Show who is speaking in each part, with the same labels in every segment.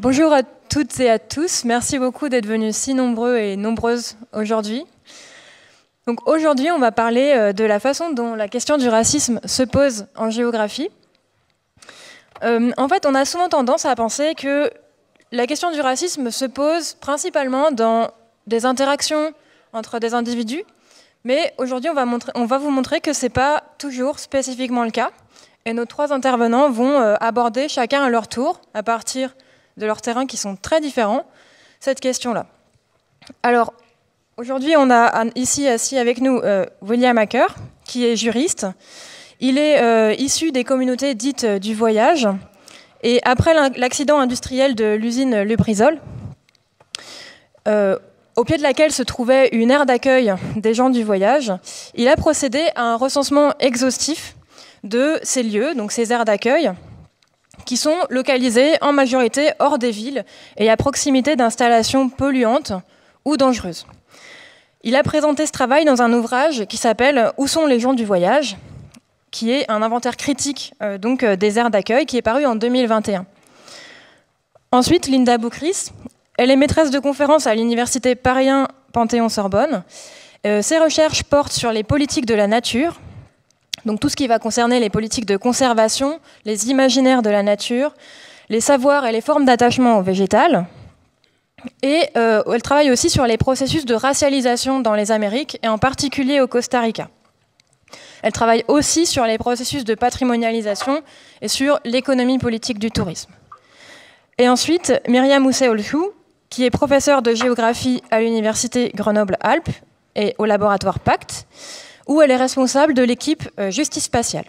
Speaker 1: Bonjour à toutes et à tous. Merci beaucoup d'être venus si nombreux et nombreuses aujourd'hui. Donc aujourd'hui, on va parler de la façon dont la question du racisme se pose en géographie. En fait, on a souvent tendance à penser que la question du racisme se pose principalement dans des interactions entre des individus, mais aujourd'hui, on va vous montrer que ce n'est pas toujours spécifiquement le cas. Et nos trois intervenants vont aborder chacun à leur tour, à partir de leurs terrains qui sont très différents, cette question-là. Alors, aujourd'hui, on a ici assis avec nous William Hacker, qui est juriste. Il est issu des communautés dites du voyage. Et après l'accident industriel de l'usine Lubrizol, au pied de laquelle se trouvait une aire d'accueil des gens du voyage, il a procédé à un recensement exhaustif de ces lieux, donc ces aires d'accueil, qui sont localisées en majorité hors des villes et à proximité d'installations polluantes ou dangereuses. Il a présenté ce travail dans un ouvrage qui s'appelle « Où sont les gens du voyage ?», qui est un inventaire critique des aires d'accueil, qui est paru en 2021. Ensuite, Linda Boukris, elle est maîtresse de conférences à l'université Paris 1 Panthéon-Sorbonne. Ses recherches portent sur les politiques de la nature, donc tout ce qui va concerner les politiques de conservation, les imaginaires de la nature, les savoirs et les formes d'attachement au végétal. Et elle travaille aussi sur les processus de racialisation dans les Amériques, et en particulier au Costa Rica. Elle travaille aussi sur les processus de patrimonialisation et sur l'économie politique du tourisme. Et ensuite, Myriam Ousseolchou, qui est professeure de géographie à l'université Grenoble-Alpes et au laboratoire Pacte, où elle est responsable de l'équipe Justice Spatiale.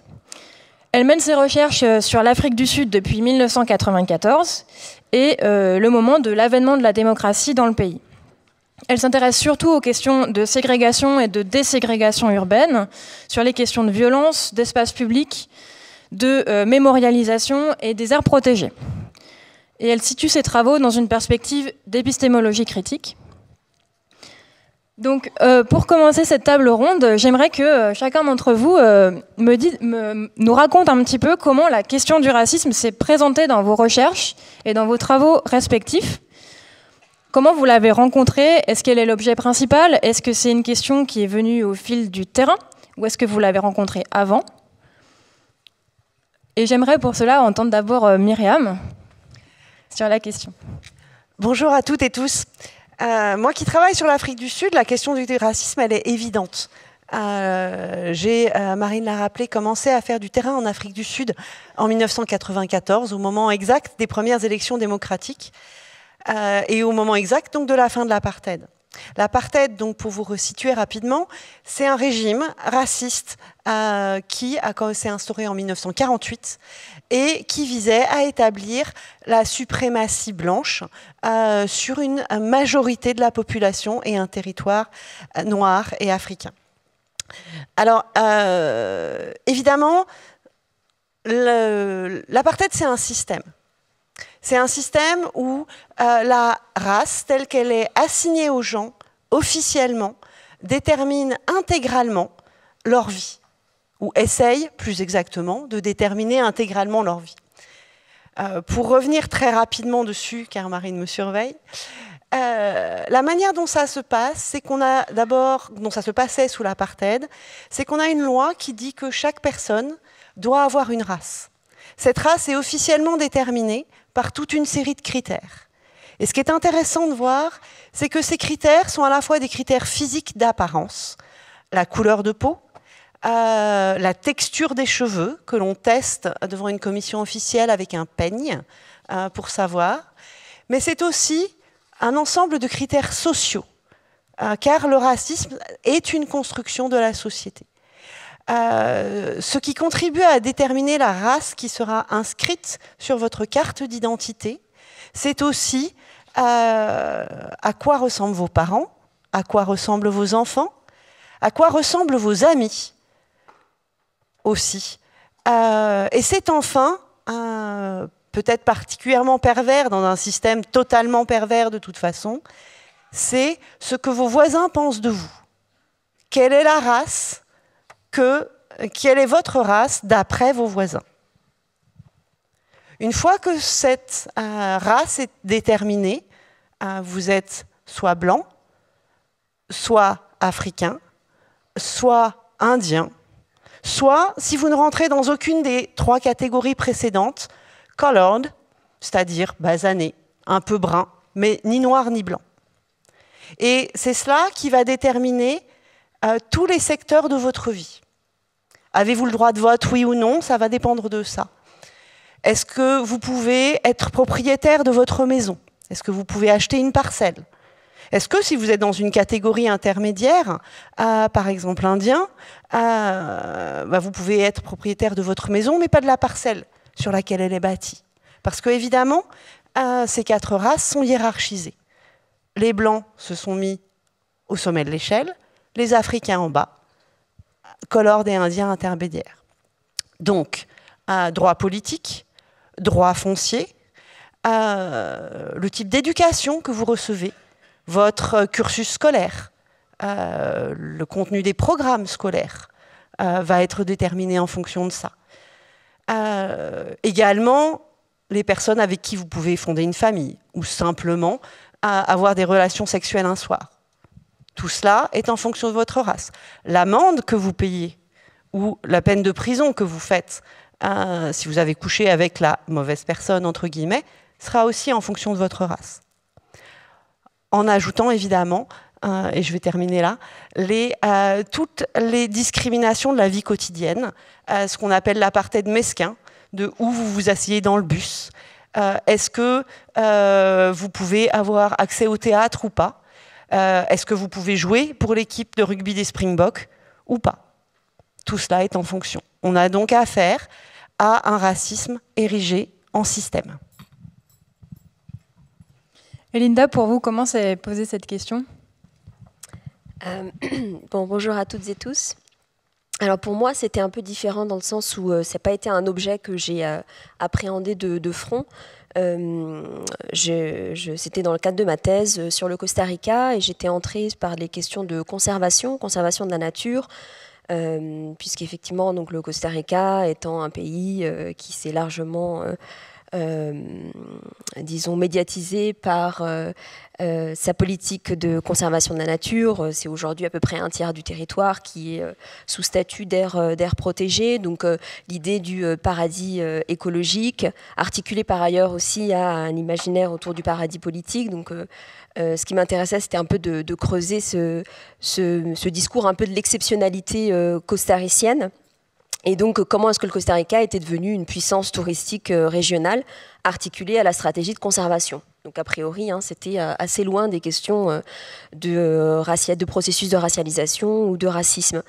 Speaker 1: Elle mène ses recherches sur l'Afrique du Sud depuis 1994 et le moment de l'avènement de la démocratie dans le pays. Elle s'intéresse surtout aux questions de ségrégation et de déségrégation urbaine, sur les questions de violence, d'espace public, de mémorialisation et des aires protégées. Et elle situe ses travaux dans une perspective d'épistémologie critique. Donc, pour commencer cette table ronde, j'aimerais que chacun d'entre vous nous raconte un petit peu comment la question du racisme s'est présentée dans vos recherches et dans vos travaux respectifs. Comment vous l'avez rencontrée? Est-ce qu'elle est l'objet principal? Est-ce que c'est une question qui est venue au fil du terrain? Ou est-ce que vous l'avez rencontrée avant? Et j'aimerais pour cela entendre d'abord Myriam sur la question.
Speaker 2: Bonjour à toutes et tous. Moi qui travaille sur l'Afrique du Sud, la question du racisme, elle est évidente. J'ai, Marine l'a rappelé, commencé à faire du terrain en Afrique du Sud en 1994, au moment exact des premières élections démocratiques et au moment exact donc, de la fin de l'apartheid. L'apartheid, donc pour vous resituer rapidement, c'est un régime raciste qui s'est instauré en 1948 et qui visait à établir la suprématie blanche sur une majorité de la population et un territoire noir et africain. Alors, évidemment, l'apartheid, c'est un système. C'est un système où la race, telle qu'elle est assignée aux gens, officiellement, détermine intégralement leur vie, ou essaye, plus exactement, de déterminer intégralement leur vie. Pour revenir très rapidement dessus, car Marine me surveille, la manière dont ça se passe, c'est qu'on a d'abord, dont ça se passait sous l'apartheid, c'est qu'on a une loi qui dit que chaque personne doit avoir une race. Cette race est officiellement déterminée par toute une série de critères. Et ce qui est intéressant de voir, c'est que ces critères sont à la fois des critères physiques d'apparence, la couleur de peau, la texture des cheveux, que l'on teste devant une commission officielle avec un peigne pour savoir, mais c'est aussi un ensemble de critères sociaux, car le racisme est une construction de la société. Ce qui contribue à déterminer la race qui sera inscrite sur votre carte d'identité, c'est aussi à quoi ressemblent vos parents, à quoi ressemblent vos enfants, à quoi ressemblent vos amis aussi. Et c'est enfin, peut-être particulièrement pervers dans un système totalement pervers de toute façon, c'est ce que vos voisins pensent de vous. Quelle est la race quelle est votre race d'après vos voisins? Une fois que cette race est déterminée, vous êtes soit blanc, soit africain, soit indien, soit, si vous ne rentrez dans aucune des 3 catégories précédentes, colored, c'est-à-dire basané, un peu brun, mais ni noir ni blanc. Et c'est cela qui va déterminer tous les secteurs de votre vie. Avez-vous le droit de vote, oui ou non? Ça va dépendre de ça. Est-ce que vous pouvez être propriétaire de votre maison? Est-ce que vous pouvez acheter une parcelle? Est-ce que si vous êtes dans une catégorie intermédiaire, par exemple indien, vous pouvez être propriétaire de votre maison, mais pas de la parcelle sur laquelle elle est bâtie? Parce que, évidemment, ces 4 races sont hiérarchisées. Les blancs se sont mis au sommet de l'échelle, les africains en bas, colored et indiens intermédiaires. Donc, droit politique, droit foncier, le type d'éducation que vous recevez, votre cursus scolaire, le contenu des programmes scolaires va être déterminé en fonction de ça. Également, les personnes avec qui vous pouvez fonder une famille ou simplement avoir des relations sexuelles un soir. Tout cela est en fonction de votre race. L'amende que vous payez ou la peine de prison que vous faites si vous avez couché avec la mauvaise personne, entre guillemets, sera aussi en fonction de votre race. En ajoutant évidemment, et je vais terminer là, toutes les discriminations de la vie quotidienne, ce qu'on appelle l'apartheid mesquin, de où vous vous asseyez dans le bus. Est-ce que vous pouvez avoir accès au théâtre ou pas? Est-ce que vous pouvez jouer pour l'équipe de rugby des Springboks ou pas? Tout cela est en fonction. On a donc affaire à un racisme érigé en système.
Speaker 1: Et Linda, pour vous, comment s'est posée cette question?
Speaker 3: Bonjour à toutes et tous. Alors pour moi, c'était un peu différent dans le sens où ça n'a pas été un objet que j'ai appréhendé de front. C'était dans le cadre de ma thèse sur le Costa Rica et j'étais entrée par les questions de conservation de la nature, puisqu'effectivement, donc, le Costa Rica étant un pays qui s'est largement disons, médiatisé par sa politique de conservation de la nature. C'est aujourd'hui à peu près un tiers du territoire qui est sous statut d'aire protégée. Donc l'idée du paradis écologique, articulée par ailleurs aussi à un imaginaire autour du paradis politique. Donc ce qui m'intéressait, c'était un peu de creuser ce discours un peu de l'exceptionnalité costaricienne. Et donc, comment est-ce que le Costa Rica était devenu une puissance touristique régionale articulée à la stratégie de conservation? Donc, a priori, c'était assez loin des questions de processus de racialisation ou de racisme.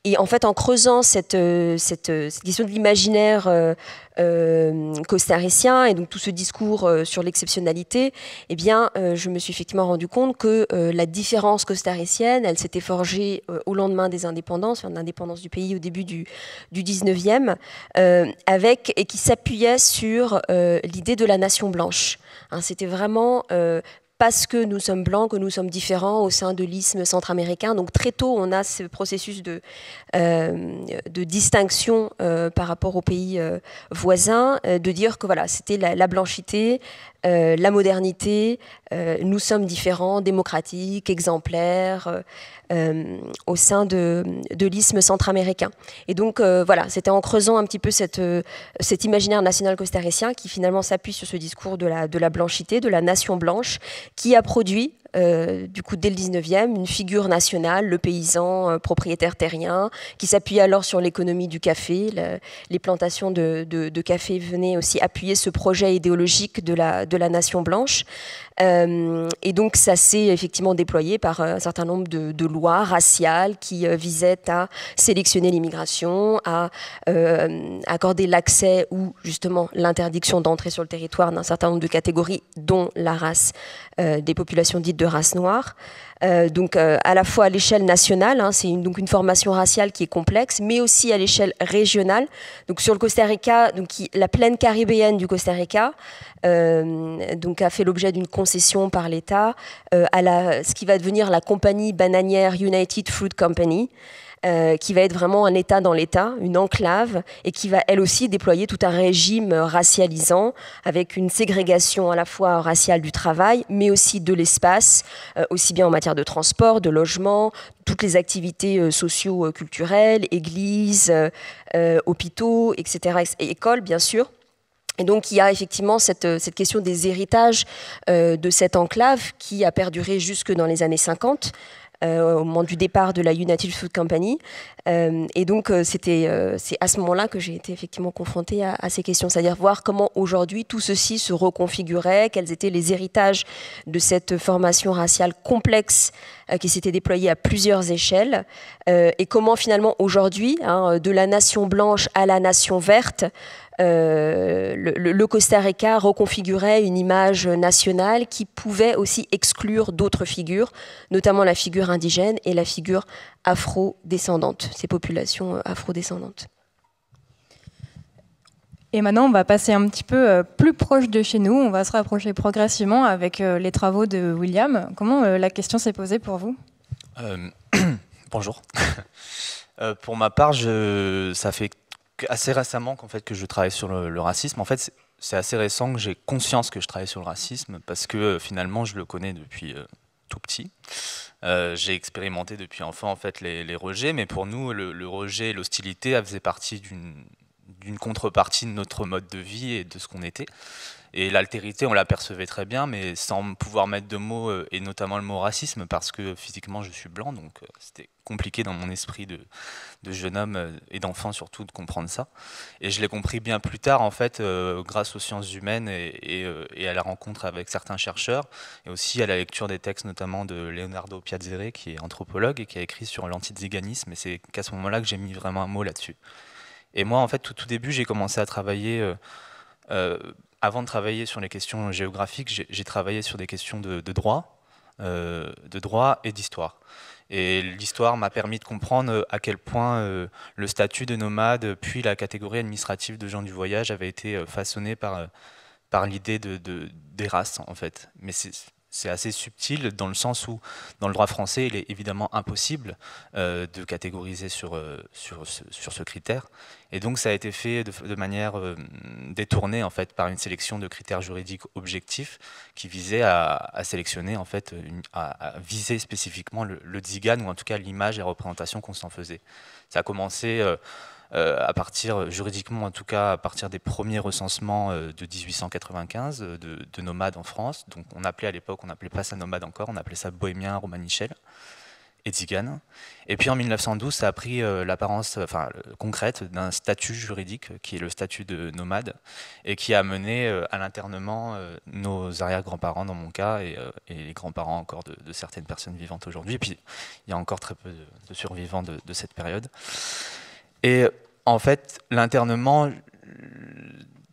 Speaker 3: Et en fait, en creusant cette question de l'imaginaire costaricien et donc tout ce discours sur l'exceptionnalité, eh bien, je me suis effectivement rendu compte que la différence costaricienne, elle s'était forgée au lendemain des indépendances, de l'indépendance du pays au début du 19e, et qui s'appuyait sur l'idée de la nation blanche. C'était vraiment parce que nous sommes blancs que nous sommes différents au sein de l'isthme centra-américain. Donc très tôt, on a ce processus de distinction par rapport aux pays voisins, de dire que voilà, c'était la blanchité, la modernité, nous sommes différents, démocratiques, exemplaires, au sein de l'isthme centra-américain. Et donc voilà, c'était en creusant un petit peu cet imaginaire national costaricien qui finalement s'appuie sur ce discours de la blanchité, de la nation blanche, qui a produit du coup dès le 19e une figure nationale, le paysan propriétaire terrien, qui s'appuie alors sur l'économie du café. Les plantations de café venaient aussi appuyer ce projet idéologique de la nation blanche. Et donc ça s'est effectivement déployé par un certain nombre de lois raciales qui visaient à sélectionner l'immigration, à accorder l'accès ou justement l'interdiction d'entrer sur le territoire d'un certain nombre de catégories, dont la race des populations dites de race noire. donc à la fois à l'échelle nationale, hein, c'est donc une formation raciale qui est complexe, mais aussi à l'échelle régionale. Donc sur le Costa Rica, donc la plaine caribéenne du Costa Rica donc a fait l'objet d'une concession par l'État à ce qui va devenir la compagnie bananière United Fruit Company. Qui va être vraiment un État dans l'État, une enclave, et qui va elle aussi déployer tout un régime racialisant, avec une ségrégation à la fois raciale du travail, mais aussi de l'espace, aussi bien en matière de transport, de logement, toutes les activités socio-culturelles, églises, hôpitaux, etc., et écoles, bien sûr. Et donc, il y a effectivement cette question des héritages de cette enclave qui a perduré jusque dans les années 50, au moment du départ de la United Fruit Company. Et donc, c'est à ce moment-là que j'ai été effectivement confrontée à ces questions, c'est-à-dire voir comment aujourd'hui tout ceci se reconfigurait, quels étaient les héritages de cette formation raciale complexe qui s'était déployée à plusieurs échelles, et comment finalement aujourd'hui, hein, de la nation blanche à la nation verte, le Costa Rica reconfigurait une image nationale qui pouvait aussi exclure d'autres figures, notamment la figure indigène et la figure afro-descendante, ces populations afro-descendantes.
Speaker 1: Et maintenant, on va passer un petit peu plus proche de chez nous. On va se rapprocher progressivement avec les travaux de William. Comment la question s'est posée pour vous ?
Speaker 4: Bonjour. Pour ma part, ça fait assez récemment qu'en fait, que je travaille sur le racisme. En fait, c'est assez récent que j'ai conscience que je travaille sur le racisme parce que finalement, je le connais depuis tout petit. J'ai expérimenté depuis enfant en fait, les rejets, mais pour nous, le rejet et l'hostilité faisaient partie d'une contrepartie de notre mode de vie et de ce qu'on était. Et l'altérité, on l'apercevait très bien, mais sans pouvoir mettre de mots, et notamment le mot racisme, parce que physiquement, je suis blanc, donc c'était compliqué dans mon esprit de jeune homme et d'enfant surtout de comprendre ça. Et je l'ai compris bien plus tard, en fait, grâce aux sciences humaines et à la rencontre avec certains chercheurs, et aussi à la lecture des textes, notamment de Leonardo Piazzere, qui est anthropologue et qui a écrit sur l'antiziganisme, et c'est qu'à ce moment-là que j'ai mis vraiment un mot là-dessus. Et moi, en fait, tout début, j'ai commencé à travailler... avant de travailler sur les questions géographiques, j'ai travaillé sur des questions de droit et d'histoire. Et l'histoire m'a permis de comprendre à quel point le statut de nomade, puis la catégorie administrative de gens du voyage avait été façonné par l'idée des races, en fait. Mais c'est assez subtil dans le sens où, dans le droit français, il est évidemment impossible de catégoriser sur ce critère. Et donc, ça a été fait de manière détournée, en fait, par une sélection de critères juridiques objectifs qui visaient à sélectionner, en fait, à viser spécifiquement le Tzigan, ou en tout cas l'image et la représentation qu'on s'en faisait. Ça a commencé... à partir, juridiquement en tout cas, à partir des premiers recensements de 1895 de nomades en France. Donc on appelait à l'époque, on n'appelait pas ça nomade encore, on appelait ça bohémien, romanichel et tzigan. Et puis en 1912, ça a pris l'apparence concrète d'un statut juridique qui est le statut de nomade et qui a mené à l'internement nos arrière-grands-parents dans mon cas et les grands-parents encore de certaines personnes vivantes aujourd'hui. Et puis il y a encore très peu de survivants de cette période. Et en fait, l'internement,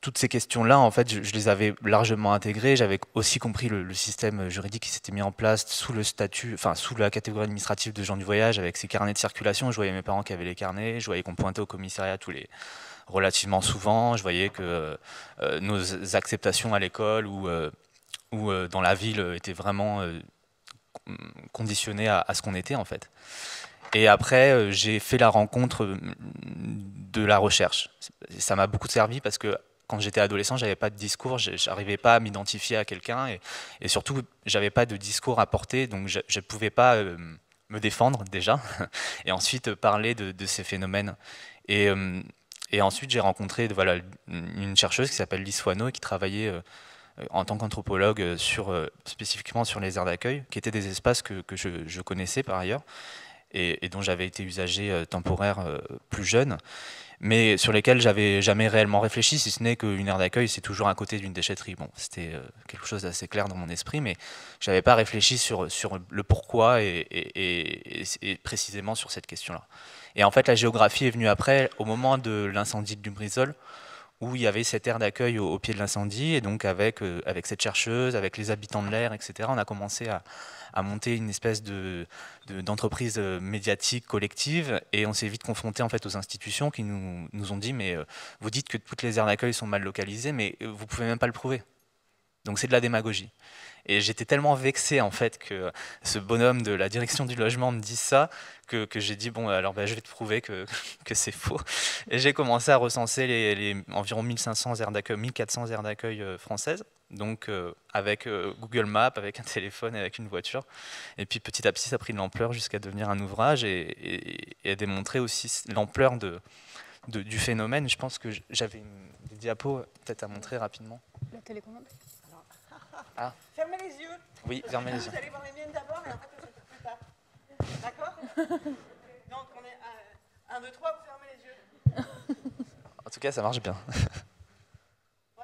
Speaker 4: toutes ces questions-là, en fait, je les avais largement intégrées. J'avais aussi compris le système juridique qui s'était mis en place sous le statut, enfin sous la catégorie administrative de gens du voyage, avec ces carnets de circulation. Je voyais mes parents qui avaient les carnets, je voyais qu'on pointait au commissariat relativement souvent. Je voyais que nos acceptations à l'école ou dans la ville étaient vraiment conditionnées à ce qu'on était, en fait. Et après, j'ai fait la rencontre de la recherche. Ça m'a beaucoup servi parce que quand j'étais adolescent, j'avais pas de discours, j'arrivais pas à m'identifier à quelqu'un et surtout, j'avais pas de discours à porter, donc je pouvais pas me défendre déjà et ensuite parler de ces phénomènes. Et ensuite, j'ai rencontré une chercheuse qui s'appelle Lise Foineau qui travaillait en tant qu'anthropologue spécifiquement sur les aires d'accueil, qui étaient des espaces que je connaissais par ailleurs. Et dont j'avais été usager temporaire plus jeune, mais sur lesquels j'avais jamais réellement réfléchi, si ce n'est qu'une aire d'accueil, c'est toujours à côté d'une déchetterie. Bon, c'était quelque chose d'assez clair dans mon esprit, mais je n'avais pas réfléchi sur le pourquoi et précisément sur cette question-là. Et en fait, la géographie est venue après, au moment de l'incendie de Lubrizol, où il y avait cette aire d'accueil au pied de l'incendie, et donc avec cette chercheuse, avec les habitants de l'aire, etc., on a commencé à monter une espèce d'entreprise médiatique collective, et on s'est vite confronté en fait aux institutions qui nous ont dit mais vous dites que toutes les aires d'accueil sont mal localisées, mais vous pouvez même pas le prouver. Donc c'est de la démagogie. Et j'étais tellement vexé en fait que ce bonhomme de la direction du logement me dise ça que j'ai dit bon alors je vais te prouver que c'est faux. Et j'ai commencé à recenser les environ 1500 aires d'accueil, 1400 aires d'accueil françaises. Donc avec Google Maps, avec un téléphone et avec une voiture. Et puis petit à petit ça a pris de l'ampleur jusqu'à devenir un ouvrage et à démontrer aussi l'ampleur du phénomène. Je pense que j'avais des diapos peut-être à montrer rapidement.
Speaker 1: La télécommande.
Speaker 2: Ah. Fermez les yeux.
Speaker 4: Oui, fermez les yeux.
Speaker 2: Vous allez voir les miennes d'abord et après vous plus tard. D'accord? Donc on est 1, 2, 3, vous fermez les yeux.
Speaker 4: En tout cas, ça marche bien.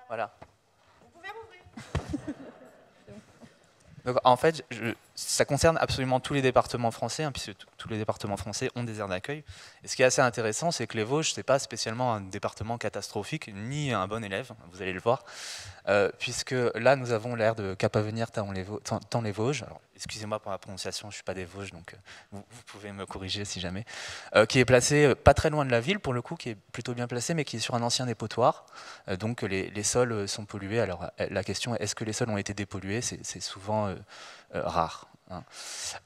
Speaker 4: Voilà.
Speaker 2: Vous pouvez rouvrir.
Speaker 4: Donc, en fait, ça concerne absolument tous les départements français, hein, puisque tous les départements français ont des aires d'accueil. Et ce qui est assez intéressant, c'est que les Vosges, ce n'est pas spécialement un département catastrophique, ni un bon élève, vous allez le voir, puisque là, nous avons l'aire de Cap-Avenir, Thaon-les-Vosges. Excusez-moi pour la prononciation, je ne suis pas des Vosges, donc vous pouvez me corriger si jamais. Qui est placé pas très loin de la ville, pour le coup, qui est plutôt bien placé, mais qui est sur un ancien dépotoir. Donc les sols sont pollués. Alors la question est, est-ce que les sols ont été dépollués? C'est souvent rare. Hein.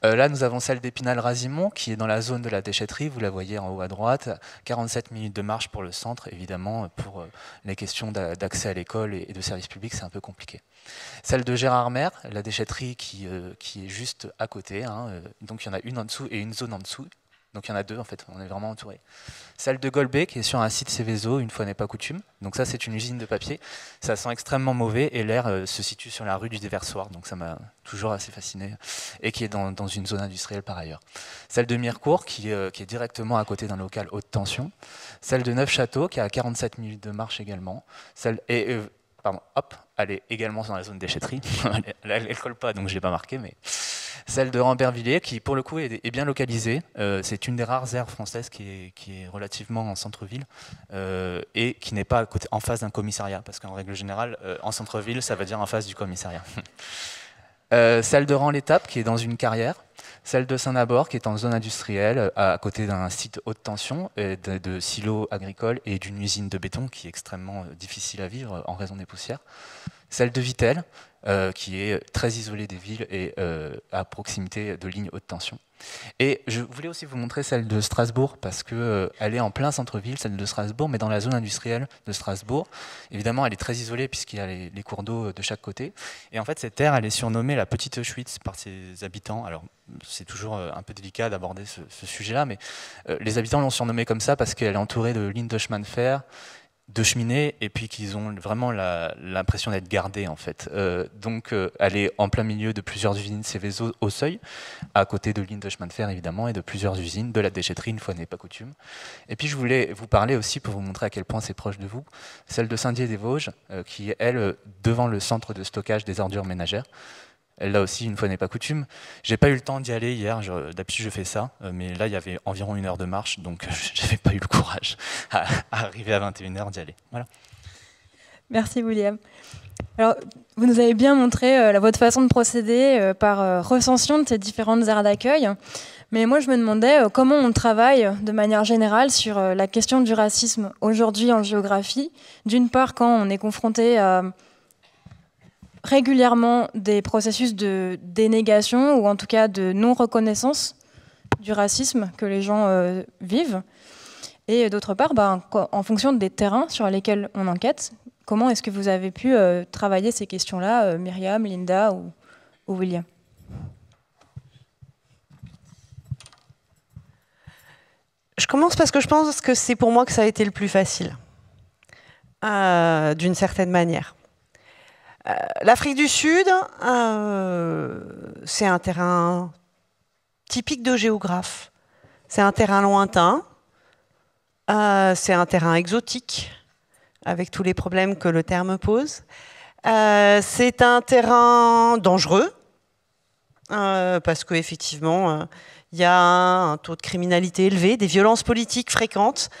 Speaker 4: Là, nous avons celle d'Épinal-Razimont, qui est dans la zone de la déchetterie, vous la voyez en haut à droite. 47 minutes de marche pour le centre, évidemment, pour les questions d'accès à l'école et de services publics, c'est un peu compliqué. Celle de Gérardmer, la déchetterie qui est juste à côté, hein, donc il y en a une en dessous et une zone en dessous. Donc il y en a deux en fait, on est vraiment entouré. Celle de Golbet qui est sur un site Céveso, une fois n'est pas coutume. Donc ça c'est une usine de papier, ça sent extrêmement mauvais et l'air se situe sur la rue du Déversoir, donc ça m'a toujours assez fasciné. Et qui est dans une zone industrielle par ailleurs. Celle de Mirecourt qui est directement à côté d'un local haute tension. Celle de Neufchâteau qui est à 47 minutes de marche également. Elle est également dans la zone déchetterie. Elle ne colle pas, donc je ne l'ai pas marqué. Mais celle de Rambervillers, qui pour le coup est bien localisée. C'est une des rares aires françaises qui est relativement en centre-ville et qui n'est pas en face d'un commissariat. Parce qu'en règle générale, en centre-ville, ça veut dire en face du commissariat. Celle de Rans-l'Étape, qui est dans une carrière. Celle de Saint-Nabord, qui est en zone industrielle, à côté d'un site haute tension, de silos agricoles et d'une usine de béton qui est extrêmement difficile à vivre en raison des poussières. Celle de Vittel, qui est très isolée des villes et à proximité de lignes haute tension. Et je voulais aussi vous montrer celle de Strasbourg, parce qu'elle est en plein centre-ville, celle de Strasbourg, mais dans la zone industrielle de Strasbourg. Évidemment, elle est très isolée, puisqu'il y a les cours d'eau de chaque côté. Et en fait, cette aire, elle est surnommée la Petite Auschwitz par ses habitants. Alors, c'est toujours un peu délicat d'aborder ce sujet-là, mais les habitants l'ont surnommée comme ça parce qu'elle est entourée de lignes de chemin de fer, de cheminées, et puis qu'ils ont vraiment l'impression d'être gardés en fait. Donc elle est en plein milieu de plusieurs usines Céveso au seuil, à côté de lignes de chemin de fer évidemment, et de plusieurs usines, de la déchetterie, une fois n'est pas coutume. Et puis je voulais vous parler aussi, pour vous montrer à quel point c'est proche de vous, celle de Saint-Dié-des-Vosges, qui est elle devant le centre de stockage des ordures ménagères. Là aussi, une fois n'est pas coutume. J'ai pas eu le temps d'y aller hier, d'habitude je fais ça, mais là il y avait environ 1 heure de marche, donc j'avais pas eu le courage à arriver à 21h d'y aller. Voilà.
Speaker 1: Merci William. Alors, vous nous avez bien montré votre façon de procéder par recension de ces différentes aires d'accueil, mais moi je me demandais comment on travaille de manière générale sur la question du racisme aujourd'hui en géographie. D'une part, quand on est confronté à régulièrement des processus de dénégation ou en tout cas de non-reconnaissance du racisme que les gens vivent. Et d'autre part, en fonction des terrains sur lesquels on enquête, comment est-ce que vous avez pu travailler ces questions-là, Myriam, Linda ou William?
Speaker 2: Je commence parce que je pense que c'est pour moi que ça a été le plus facile, d'une certaine manière. L'Afrique du Sud, c'est un terrain typique de géographe. C'est un terrain lointain, c'est un terrain exotique, avec tous les problèmes que le terme pose. C'est un terrain dangereux, parce qu'effectivement, il y a un taux de criminalité élevé, des violences politiques fréquentes,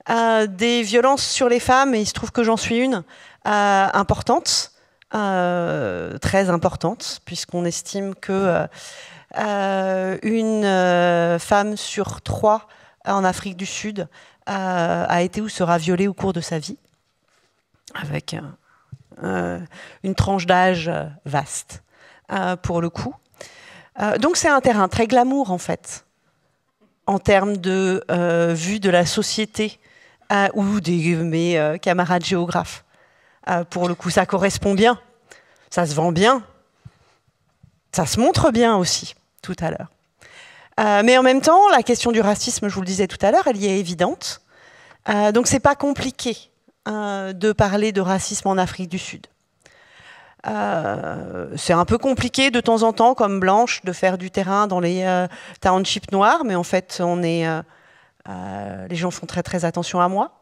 Speaker 2: des violences sur les femmes, et il se trouve que j'en suis une, importante, très importante, puisqu'on estime que une femme sur 3 en Afrique du Sud a été ou sera violée au cours de sa vie, avec une tranche d'âge vaste, pour le coup. Donc c'est un terrain très glamour, en fait, en termes de vue de la société ou de mes camarades géographes. Pour le coup, ça correspond bien, ça se vend bien, ça se montre bien aussi, tout à l'heure. Mais en même temps, la question du racisme, je vous le disais tout à l'heure, elle y est évidente. Donc c'est pas compliqué de parler de racisme en Afrique du Sud. C'est un peu compliqué de temps en temps, comme Blanche, de faire du terrain dans les townships noirs, mais en fait, les gens font très très attention à moi,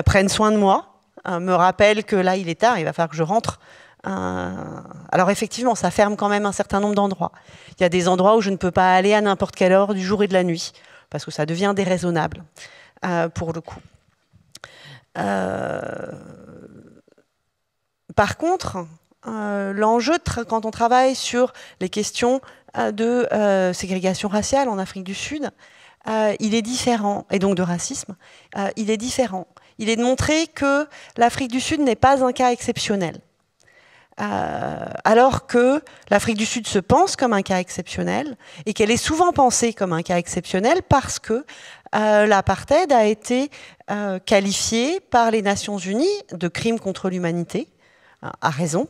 Speaker 2: prennent soin de moi, me rappellent que là il est tard, il va falloir que je rentre. Alors effectivement, ça ferme quand même un certain nombre d'endroits. Il y a des endroits où je ne peux pas aller à n'importe quelle heure du jour et de la nuit, parce que ça devient déraisonnable, pour le coup. Par contre, l'enjeu, quand on travaille sur les questions de ségrégation raciale en Afrique du Sud, il est différent, et donc de racisme, il est différent. Il est de montrer que l'Afrique du Sud n'est pas un cas exceptionnel. Alors que l'Afrique du Sud se pense comme un cas exceptionnel, et qu'elle est souvent pensée comme un cas exceptionnel parce que l'apartheid a été qualifié par les Nations Unies de crime contre l'humanité, à raison,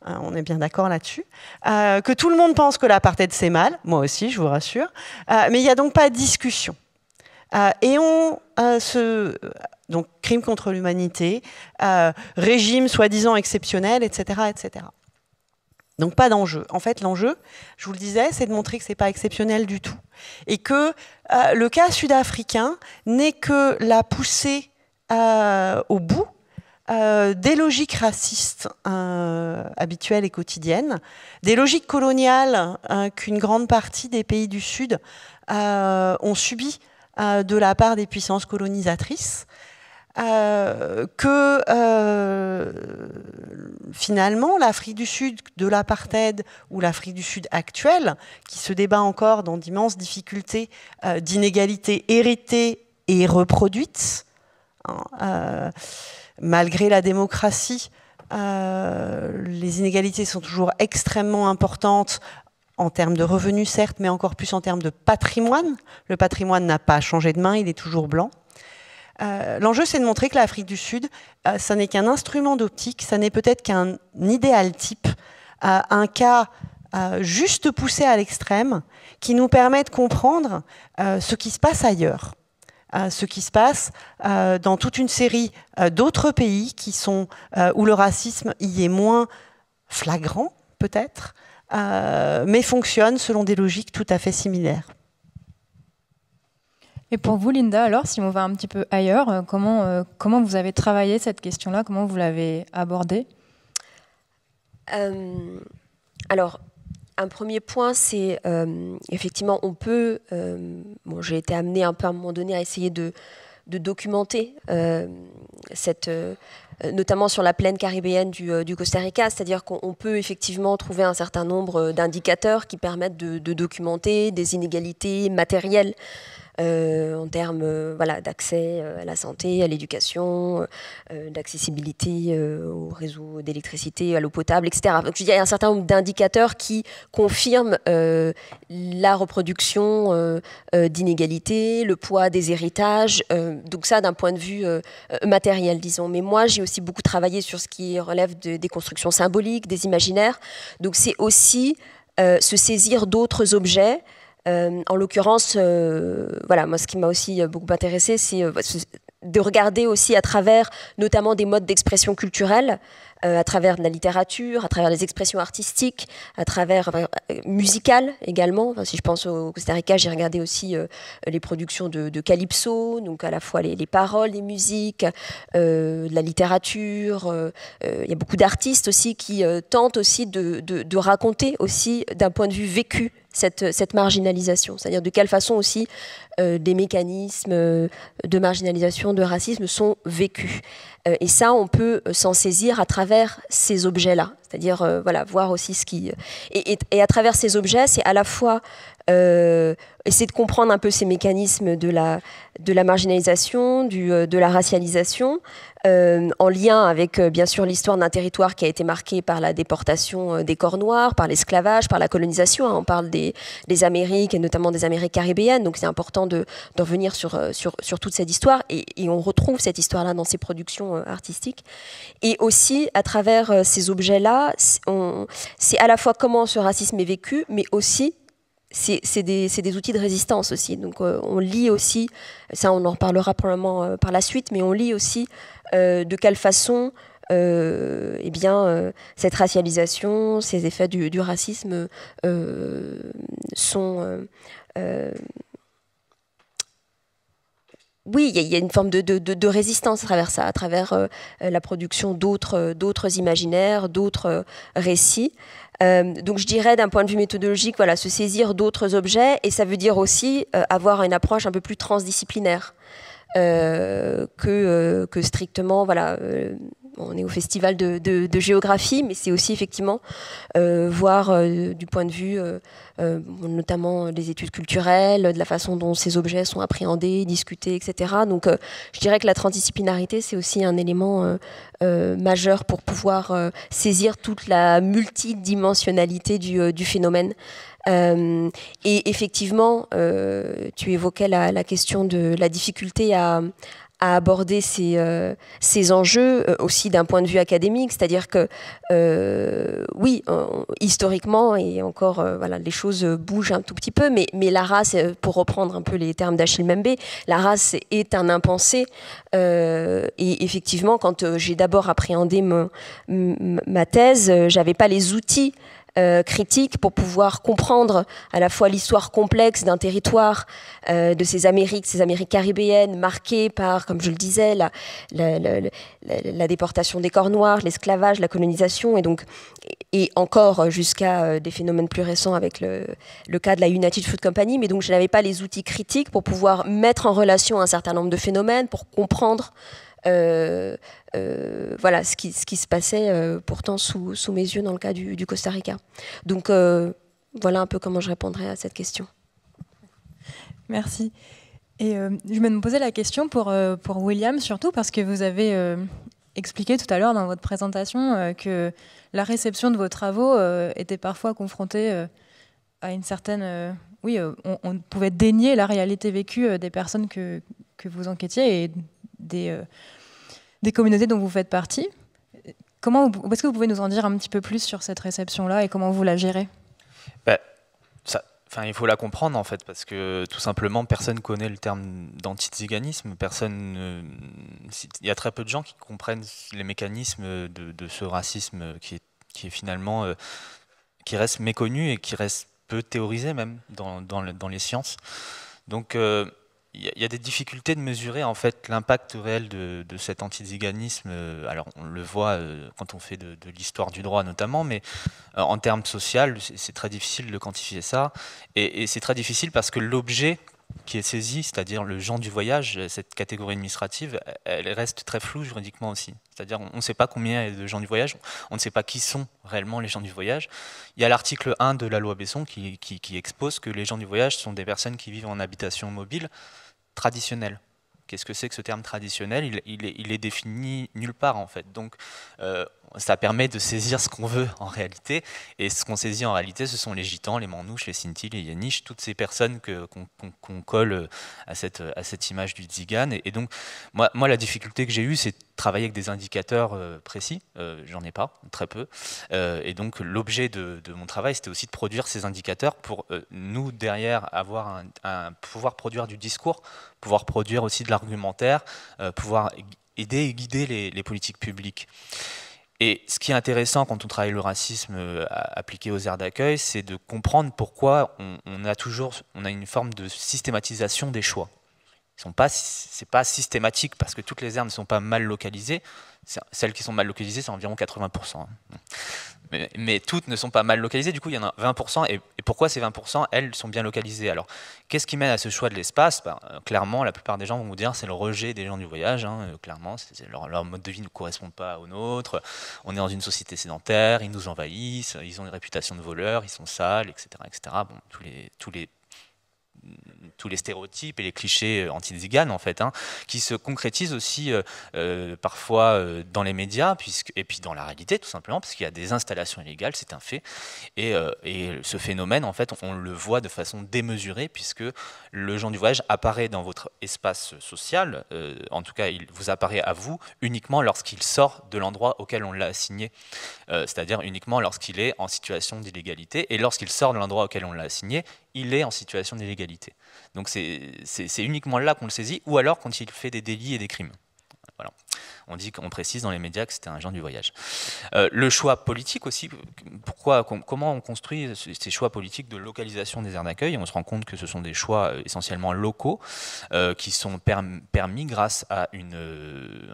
Speaker 2: on est bien d'accord là-dessus, que tout le monde pense que l'apartheid c'est mal, moi aussi je vous rassure, mais il n'y a donc pas de discussion. Donc crime contre l'humanité, régime soi-disant exceptionnel, etc., etc. Donc pas d'enjeu. En fait, l'enjeu, je vous le disais, c'est de montrer que c'est pas exceptionnel du tout. Et que le cas sud-africain n'est que la poussée au bout des logiques racistes habituelles et quotidiennes, des logiques coloniales qu'une grande partie des pays du Sud ont subies de la part des puissances colonisatrices, que finalement l'Afrique du Sud de l'apartheid ou l'Afrique du Sud actuelle, qui se débat encore dans d'immenses difficultés d'inégalités héritées et reproduites, malgré la démocratie, les inégalités sont toujours extrêmement importantes en termes de revenus, certes, mais encore plus en termes de patrimoine. Le patrimoine n'a pas changé de main, il est toujours blanc. L'enjeu, c'est de montrer que l'Afrique du Sud, ça n'est qu'un instrument d'optique, ça n'est peut-être qu'un idéal type, un cas juste poussé à l'extrême, qui nous permet de comprendre ce qui se passe ailleurs. Ce qui se passe dans toute une série d'autres pays où le racisme y est moins flagrant, peut-être, mais fonctionne selon des logiques tout à fait similaires.
Speaker 1: Et pour vous, Linda, alors, si on va un petit peu ailleurs, comment vous avez travaillé cette question-là? Comment vous l'avez abordée?
Speaker 3: Alors, un premier point, c'est effectivement, on peut... j'ai été amenée un peu à un moment donné à essayer de documenter notamment sur la plaine caribéenne du Costa Rica, c'est-à-dire qu'on peut effectivement trouver un certain nombre d'indicateurs qui permettent de documenter des inégalités matérielles en termes d'accès à la santé, à l'éducation, d'accessibilité au réseau d'électricité, à l'eau potable, etc. Donc, il y a un certain nombre d'indicateurs qui confirment la reproduction d'inégalités, le poids des héritages, donc ça d'un point de vue matériel, disons. Mais moi, j'ai aussi beaucoup travaillé sur ce qui relève des constructions symboliques, des imaginaires. Donc c'est aussi se saisir d'autres objets. En l'occurrence, moi, ce qui m'a aussi beaucoup intéressée, c'est de regarder aussi à travers notamment des modes d'expression culturelle, à travers de la littérature, à travers les expressions artistiques, à travers musicales également. Enfin, si je pense au Costa Rica, j'ai regardé aussi les productions de Calypso, donc à la fois les paroles, les musiques, de la littérature. Il y a beaucoup d'artistes aussi qui tentent aussi de raconter aussi d'un point de vue vécu cette marginalisation, c'est-à-dire de quelle façon aussi des mécanismes de marginalisation, de racisme sont vécus. Et ça, on peut s'en saisir à travers ces objets-là, c'est-à-dire voilà, voir aussi ce qui... Et à travers ces objets, c'est à la fois essayer de comprendre un peu ces mécanismes de la marginalisation, de la racialisation, en lien avec bien sûr l'histoire d'un territoire qui a été marqué par la déportation des corps noirs, par l'esclavage, par la colonisation. On parle des Amériques et notamment des Amériques caribéennes, donc c'est important d'en venir sur toute cette histoire et on retrouve cette histoire-là dans ces productions artistiques. Et aussi, à travers ces objets-là, c'est à la fois comment ce racisme est vécu, mais aussi c'est des outils de résistance aussi. Donc on lit aussi, ça on en reparlera probablement par la suite, mais on lit aussi de quelle façon eh bien, cette racialisation, ces effets du racisme sont... oui, il y a une forme de résistance à travers ça, à travers la production d'autres imaginaires, d'autres récits. Donc je dirais d'un point de vue méthodologique, voilà, se saisir d'autres objets, et ça veut dire aussi avoir une approche un peu plus transdisciplinaire que strictement, voilà, on est au festival de géographie, mais c'est aussi effectivement voir du point de vue notamment des études culturelles, de la façon dont ces objets sont appréhendés, discutés, etc. Donc je dirais que la transdisciplinarité, c'est aussi un élément majeur pour pouvoir saisir toute la multidimensionnalité du phénomène. Et effectivement, tu évoquais la question de la difficulté à aborder ces enjeux aussi d'un point de vue académique, c'est-à-dire que oui, historiquement, et encore voilà, les choses bougent un tout petit peu, mais la race, pour reprendre un peu les termes d'Achille Mbembe, la race est un impensé, et effectivement, quand j'ai d'abord appréhendé ma thèse, j'avais pas les outils critique pour pouvoir comprendre à la fois l'histoire complexe d'un territoire, de ces Amériques caribéennes marquées par, comme je le disais, la déportation des corps noirs, l'esclavage, la colonisation, et encore jusqu'à des phénomènes plus récents avec le cas de la United Fruit Company. Mais donc je n'avais pas les outils critiques pour pouvoir mettre en relation un certain nombre de phénomènes, pour comprendre voilà ce qui se passait pourtant sous mes yeux dans le cas du Costa Rica. Donc voilà un peu comment je répondrais à cette question.
Speaker 1: Merci. Et je me posais la question pour William, surtout parce que vous avez expliqué tout à l'heure dans votre présentation que la réception de vos travaux était parfois confrontée à une certaine... oui, on pouvait dénier la réalité vécue des personnes que vous enquêtiez et des communautés dont vous faites partie. Est-ce que vous pouvez nous en dire un petit peu plus sur cette réception-là et comment vous la gérez ?
Speaker 4: Il faut la comprendre en fait, parce que tout simplement personne connaît le terme d'antiziganisme, il y a très peu de gens qui comprennent les mécanismes de ce racisme qui est finalement qui reste méconnu et qui reste peu théorisé même dans les sciences. Donc il y a des difficultés de mesurer en fait l'impact réel de cet antiziganisme. Alors on le voit quand on fait de l'histoire du droit notamment, mais en termes social, c'est très difficile de quantifier ça. Et c'est très difficile parce que l'objet qui est saisi, c'est-à-dire le gens du voyage, cette catégorie administrative, elle reste très floue juridiquement aussi. C'est-à-dire on ne sait pas combien il y a de gens du voyage, on ne sait pas qui sont réellement les gens du voyage. Il y a l'article 1 de la loi Besson qui expose que les gens du voyage sont des personnes qui vivent en habitation mobile traditionnelle. Qu'est-ce que c'est que ce terme traditionnel ? Il est défini nulle part en fait. Donc ça permet de saisir ce qu'on veut en réalité. Et ce qu'on saisit en réalité, ce sont les gitans, les manouches, les sintis, les yaniches, toutes ces personnes qu'on colle à cette image du tzigan. Et donc moi la difficulté que j'ai eue, c'est de travailler avec des indicateurs précis. J'en ai pas, très peu. Et donc l'objet de mon travail, c'était aussi de produire ces indicateurs pour nous derrière avoir pouvoir produire du discours, pouvoir produire aussi de l'argumentaire, pouvoir aider et guider les politiques publiques. Et ce qui est intéressant quand on travaille le racisme appliqué aux aires d'accueil, c'est de comprendre pourquoi on a une forme de systématisation des choix. C'est pas systématique parce que toutes les aires ne sont pas mal localisées. Celles qui sont mal localisées, c'est environ 80%. mais toutes ne sont pas mal localisées. Du coup, il y en a 20%. Et pourquoi ces 20%, elles, sont bien localisées? Alors, qu'est-ce qui mène à ce choix de l'espace? Clairement, la plupart des gens vont vous dire c'est le rejet des gens du voyage. Clairement, leur mode de vie ne correspond pas au nôtre. On est dans une société sédentaire, ils nous envahissent, ils ont une réputation de voleurs, ils sont sales, etc. etc. Bon, tous les stéréotypes et les clichés anti-Zigan, en fait, qui se concrétisent aussi parfois dans les médias, et puis dans la réalité, tout simplement, parce qu'il y a des installations illégales, c'est un fait. Et ce phénomène, en fait, on le voit de façon démesurée, puisque le gens du voyage apparaît dans votre espace social, en tout cas, il vous apparaît à vous uniquement lorsqu'il sort de l'endroit auquel on l'a assigné, c'est-à-dire uniquement lorsqu'il est en situation d'illégalité, et lorsqu'il sort de l'endroit auquel on l'a assigné, il est en situation d'illégalité. Donc c'est uniquement là qu'on le saisit, ou alors quand il fait des délits et des crimes. Voilà. On précise dans les médias que c'était un gens du voyage. Le choix politique aussi, comment on construit ces choix politiques de localisation des aires d'accueil? On se rend compte que ce sont des choix essentiellement locaux qui sont permis grâce à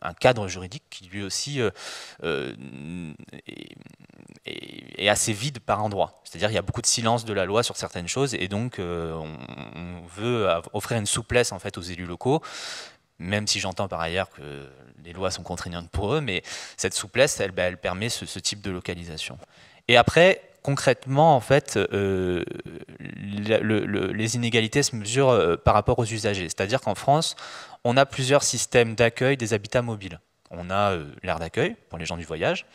Speaker 4: un cadre juridique qui lui aussi est assez vide par endroits. C'est-à-dire qu'il y a beaucoup de silence de la loi sur certaines choses, et donc on veut offrir une souplesse en fait aux élus locaux, même si j'entends par ailleurs que les lois sont contraignantes pour eux, mais cette souplesse, elle permet ce type de localisation. Et après, concrètement, en fait, les inégalités se mesurent par rapport aux usagers. C'est-à-dire qu'en France, on a plusieurs systèmes d'accueil des habitats mobiles. On a l'aire d'accueil pour les gens du voyage.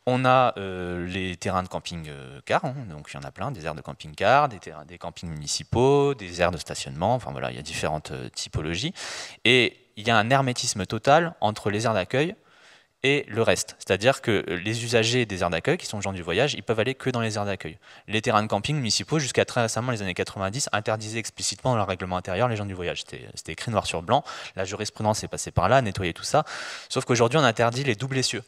Speaker 4: On a les terrains de camping-car, donc il y en a plein, des aires de camping-car, des campings municipaux, des aires de stationnement, enfin voilà, il y a différentes typologies. Et il y a un hermétisme total entre les aires d'accueil et le reste. C'est-à-dire que les usagers des aires d'accueil, qui sont gens du voyage, ils peuvent aller que dans les aires d'accueil. Les terrains de camping municipaux, jusqu'à très récemment, les années 90, interdisaient explicitement dans leur règlement intérieur les gens du voyage. C'était écrit noir sur blanc, la jurisprudence est passée par là, nettoyer tout ça. Sauf qu'aujourd'hui, on interdit les doubles essieux.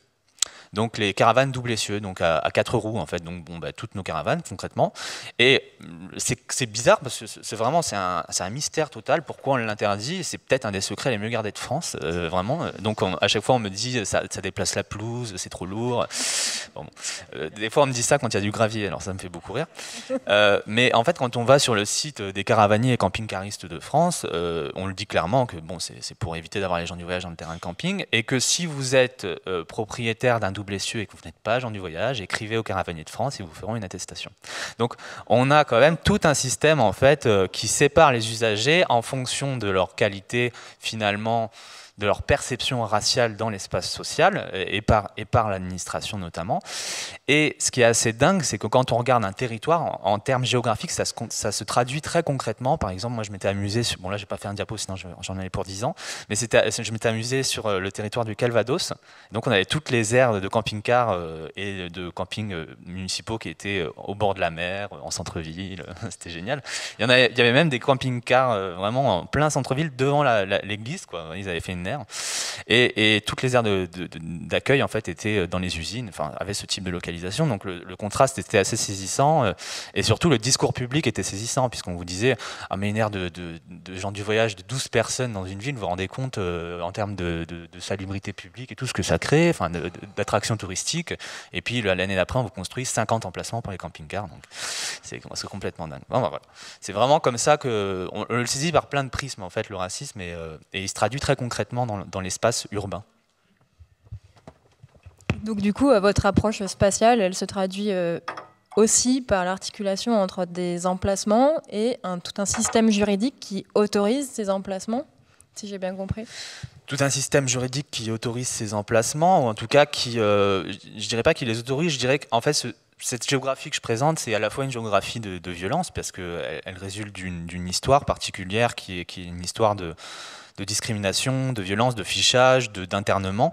Speaker 4: Donc les caravanes double essieu, donc à 4 roues en fait, donc toutes nos caravanes concrètement. Et c'est bizarre parce que c'est un mystère total. Pourquoi on l'interdit? C'est peut-être un des secrets les mieux gardés de France, vraiment. Donc à chaque fois on me dit ça déplace la pelouse, c'est trop lourd. Des fois on me dit ça quand il y a du gravier, alors ça me fait beaucoup rire. Mais en fait quand on va sur le site des caravaniers et camping-caristes de France, on le dit clairement que c'est pour éviter d'avoir les gens du voyage dans le terrain de camping, et que si vous êtes propriétaire d'un double essieu et que vous n'êtes pas gens du voyage, écrivez aux caravaniers de France et vous feront une attestation. Donc on a quand même tout un système en fait qui sépare les usagers en fonction de leur qualité finalement, de leur perception raciale dans l'espace social et par l'administration notamment. Et ce qui est assez dingue, c'est que quand on regarde un territoire en termes géographiques, ça se traduit très concrètement. Par exemple, moi je m'étais amusé, bon là j'ai pas fait un diapo sinon j'en avais pour 10 ans, mais je m'étais amusé sur le territoire du Calvados. Donc on avait toutes les aires de camping-car et de camping municipaux qui étaient au bord de la mer, en centre-ville, c'était génial. Il y avait même des camping-cars vraiment en plein centre-ville devant l'église, quoi. Ils avaient fait une aire. Et toutes les aires d'accueil en fait étaient dans les usines, enfin avaient ce type de localisation. Donc le contraste était assez saisissant, et surtout le discours public était saisissant, puisqu'on vous disait mais une aire de gens du voyage de 12 personnes dans une ville, vous vous rendez compte en termes de salubrité publique et tout ce que ça crée, enfin d'attractions touristiques. Et puis l'année d'après on vous construit 50 emplacements pour les camping-cars, donc c'est complètement dingue. Bon, voilà. C'est vraiment comme ça qu'on le saisit par plein de prismes en fait, le racisme, et il se traduit très concrètement dans l'espace urbain.
Speaker 1: Donc du coup, votre approche spatiale, elle se traduit aussi par l'articulation entre des emplacements et tout un système juridique qui autorise ces emplacements, si j'ai bien compris.
Speaker 4: Tout un système juridique qui autorise ces emplacements, ou en tout cas qui, je dirais pas qui les autorise, je dirais qu'en fait cette géographie que je présente, c'est à la fois une géographie de violence, parce qu'elle résulte d'une histoire particulière qui est une histoire de discrimination, de violence, de fichage, d'internement.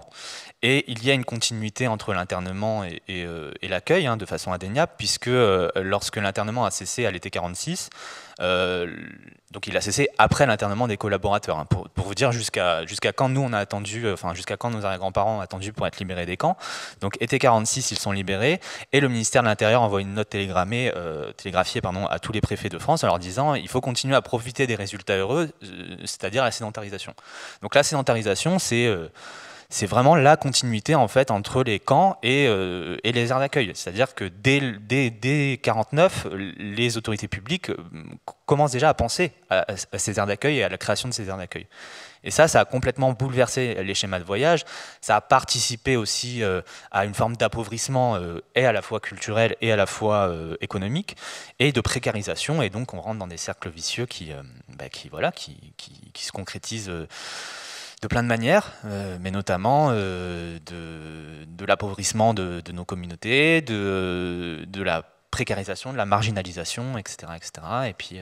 Speaker 4: Et il y a une continuité entre l'internement et l'accueil, de façon indéniable, puisque lorsque l'internement a cessé à l'été 46, donc il a cessé après l'internement des collaborateurs. Pour vous dire jusqu'à quand nous on a attendu, jusqu'à quand nos arrière-grands-parents ont attendu pour être libérés des camps. Donc été 46, ils sont libérés, et le ministère de l'Intérieur envoie une note télégraphiée à tous les préfets de France en leur disant il faut continuer à profiter des résultats heureux, c'est-à-dire la sédentarisation. Donc la sédentarisation, c'est vraiment la continuité en fait entre les camps et les aires d'accueil. C'est-à-dire que dès 1949, les autorités publiques commencent déjà à penser à ces aires d'accueil et à la création de ces aires d'accueil. Et ça a complètement bouleversé les schémas de voyage. Ça a participé aussi à une forme d'appauvrissement et à la fois culturel et à la fois économique, et de précarisation. Et donc on rentre dans des cercles vicieux qui se concrétisent de plein de manières, mais notamment de l'appauvrissement de nos communautés, de la précarisation, de la marginalisation, etc. Et puis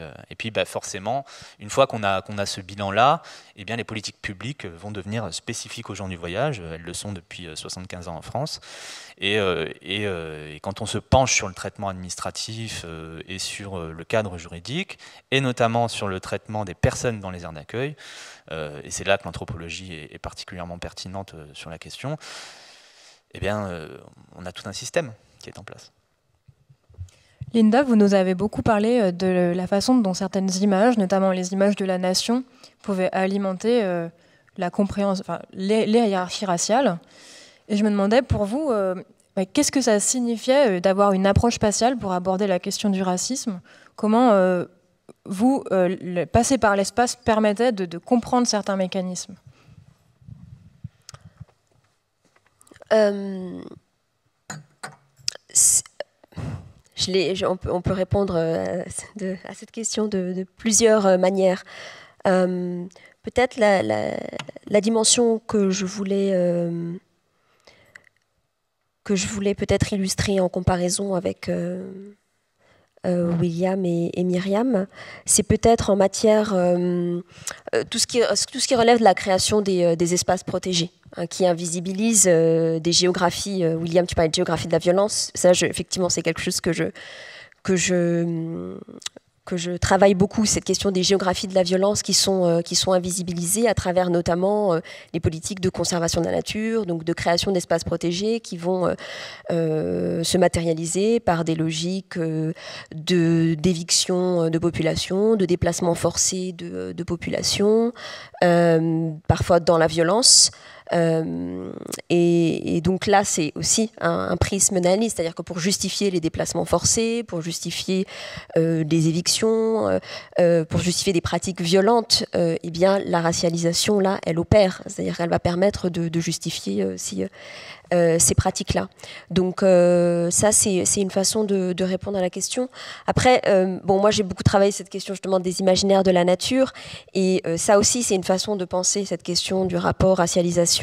Speaker 4: forcément, une fois qu'on a ce bilan-là, eh bien, les politiques publiques vont devenir spécifiques aux gens du voyage. Elles le sont depuis 75 ans en France. Et quand on se penche sur le traitement administratif et sur le cadre juridique, et notamment sur le traitement des personnes dans les aires d'accueil, et c'est là que l'anthropologie est particulièrement pertinente sur la question, eh bien, on a tout un système qui est en place.
Speaker 1: Linda, vous nous avez beaucoup parlé de la façon dont certaines images, notamment les images de la nation, pouvaient alimenter la compréhension, les hiérarchies raciales. Et je me demandais, pour vous, qu'est-ce que ça signifiait d'avoir une approche spatiale pour aborder la question du racisme? Comment vous, passer par l'espace permettait de comprendre certains mécanismes?
Speaker 3: On peut répondre à cette question de plusieurs manières. Peut-être la dimension que je voulais peut-être illustrer en comparaison avec William et Myriam, c'est peut-être en matière tout ce qui relève de la création des espaces protégés, qui invisibilisent des géographies. William, tu parlais de géographie de la violence. Ça, effectivement, c'est quelque chose que je travaille beaucoup, cette question des géographies de la violence qui sont invisibilisées à travers notamment les politiques de conservation de la nature, donc de création d'espaces protégés qui vont se matérialiser par des logiques d'éviction de population, de déplacement forcé de population, parfois dans la violence. Et donc là, c'est aussi un prisme d'analyse, c'est-à-dire que pour justifier les déplacements forcés, pour justifier des évictions, pour justifier des pratiques violentes, eh bien, la racialisation, là, elle opère, c'est-à-dire qu'elle va permettre de justifier aussi ces pratiques-là. Donc ça, c'est une façon de répondre à la question. Après, moi, j'ai beaucoup travaillé cette question justement des imaginaires de la nature, et ça aussi, c'est une façon de penser cette question du rapport racialisation-espace,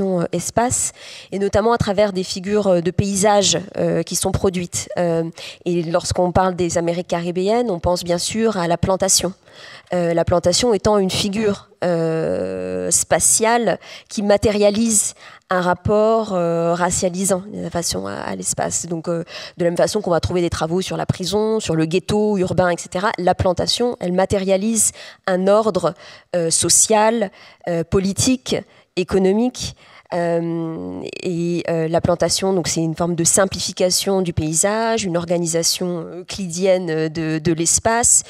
Speaker 3: et notamment à travers des figures de paysages qui sont produites. Et lorsqu'on parle des Amériques caribéennes, on pense bien sûr à la plantation. La plantation étant une figure spatiale qui matérialise un rapport racialisant de la façon à l'espace. Donc, de la même façon qu'on va trouver des travaux sur la prison, sur le ghetto urbain, etc., la plantation, elle matérialise un ordre social, politique, économique. La plantation, donc c'est une forme de simplification du paysage, une organisation euclidienne de l'espace,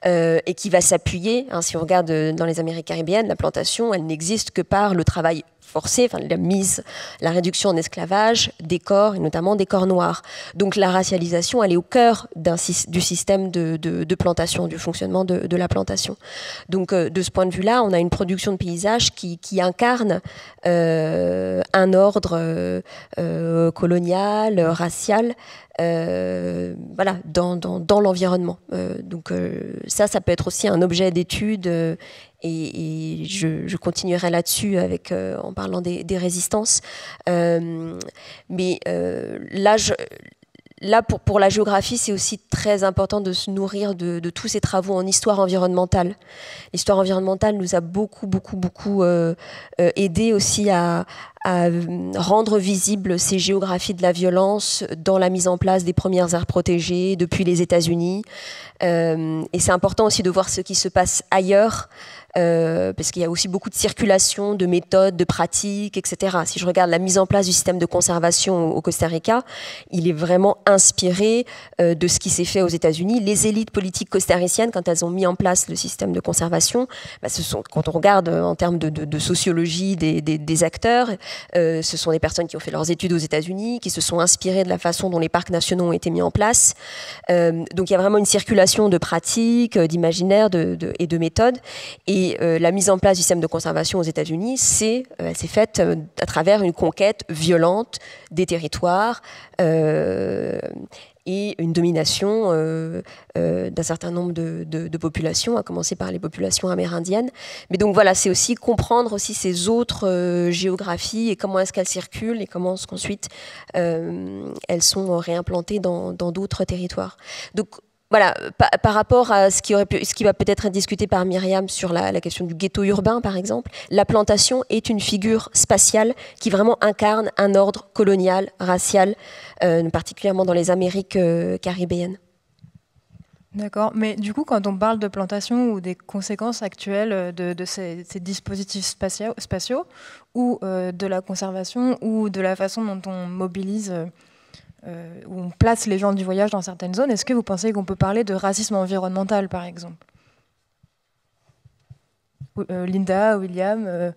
Speaker 3: et qui va s'appuyer, si on regarde dans les Amériques caribéennes, la plantation, elle n'existe que par le travail forcée, la réduction en esclavage des corps, et notamment des corps noirs. Donc la racialisation, elle est au cœur du système de plantation, du fonctionnement de la plantation. Donc de ce point de vue-là, on a une production de paysages qui incarne un ordre colonial, racial, dans l'environnement. Donc ça peut être aussi un objet d'étude, et je continuerai là-dessus en parlant des résistances. Là, pour la géographie, c'est aussi très important de se nourrir de tous ces travaux en histoire environnementale. L'histoire environnementale nous a beaucoup aidé aussi à rendre visibles ces géographies de la violence dans la mise en place des premières aires protégées depuis les États-Unis. Et c'est important aussi de voir ce qui se passe ailleurs, parce qu'il y a aussi beaucoup de circulation, de méthodes, de pratiques, etc. Si je regarde la mise en place du système de conservation au Costa Rica, il est vraiment inspiré de ce qui s'est fait aux États-Unis. Les élites politiques costariciennes, quand elles ont mis en place le système de conservation, quand on regarde en termes de sociologie des acteurs, Ce sont des personnes qui ont fait leurs études aux États-Unis, qui se sont inspirées de la façon dont les parcs nationaux ont été mis en place. Donc il y a vraiment une circulation de pratiques, d'imaginaires et de méthodes. Et la mise en place du système de conservation aux États-Unis, elle s'est faite à travers une conquête violente des territoires et une domination d'un certain nombre de populations, à commencer par les populations amérindiennes. Mais donc voilà, c'est aussi comprendre aussi ces autres géographies et comment est-ce qu'elles circulent et comment est-ce qu'ensuite elles sont réimplantées dans d'autres territoires. Donc voilà, par rapport à ce qui va peut-être être discuté par Myriam sur la question du ghetto urbain, par exemple, la plantation est une figure spatiale qui vraiment incarne un ordre colonial, racial, particulièrement dans les Amériques caribéennes.
Speaker 1: D'accord, mais du coup, quand on parle de plantation ou des conséquences actuelles de ces dispositifs spatiaux ou de la conservation ou de la façon dont on mobilise... où on place les gens du voyage dans certaines zones, est-ce que vous pensez qu'on peut parler de racisme environnemental, par exemple? Linda, William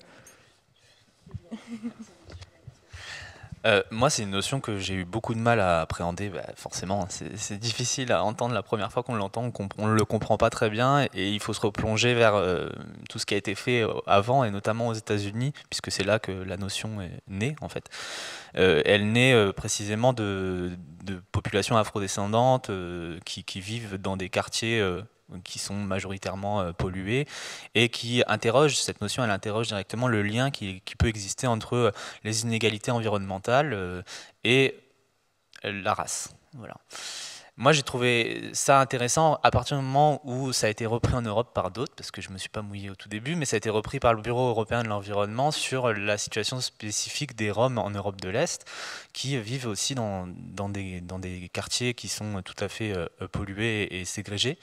Speaker 4: Moi, c'est une notion que j'ai eu beaucoup de mal à appréhender. Forcément, c'est difficile à entendre la première fois qu'on l'entend, on ne le comprend pas très bien, et il faut se replonger vers tout ce qui a été fait avant, et notamment aux États-Unis, puisque c'est là que la notion est née, en fait. Elle naît précisément de populations afrodescendantes qui vivent dans des quartiers qui sont majoritairement pollués, et qui interroge, cette notion, elle interroge directement le lien qui peut exister entre les inégalités environnementales et la race. Voilà. Moi, j'ai trouvé ça intéressant à partir du moment où ça a été repris en Europe par d'autres, parce que je ne me suis pas mouillé au tout début, mais ça a été repris par le Bureau européen de l'environnement sur la situation spécifique des Roms en Europe de l'Est, qui vivent aussi dans des quartiers qui sont tout à fait pollués et ségrégés.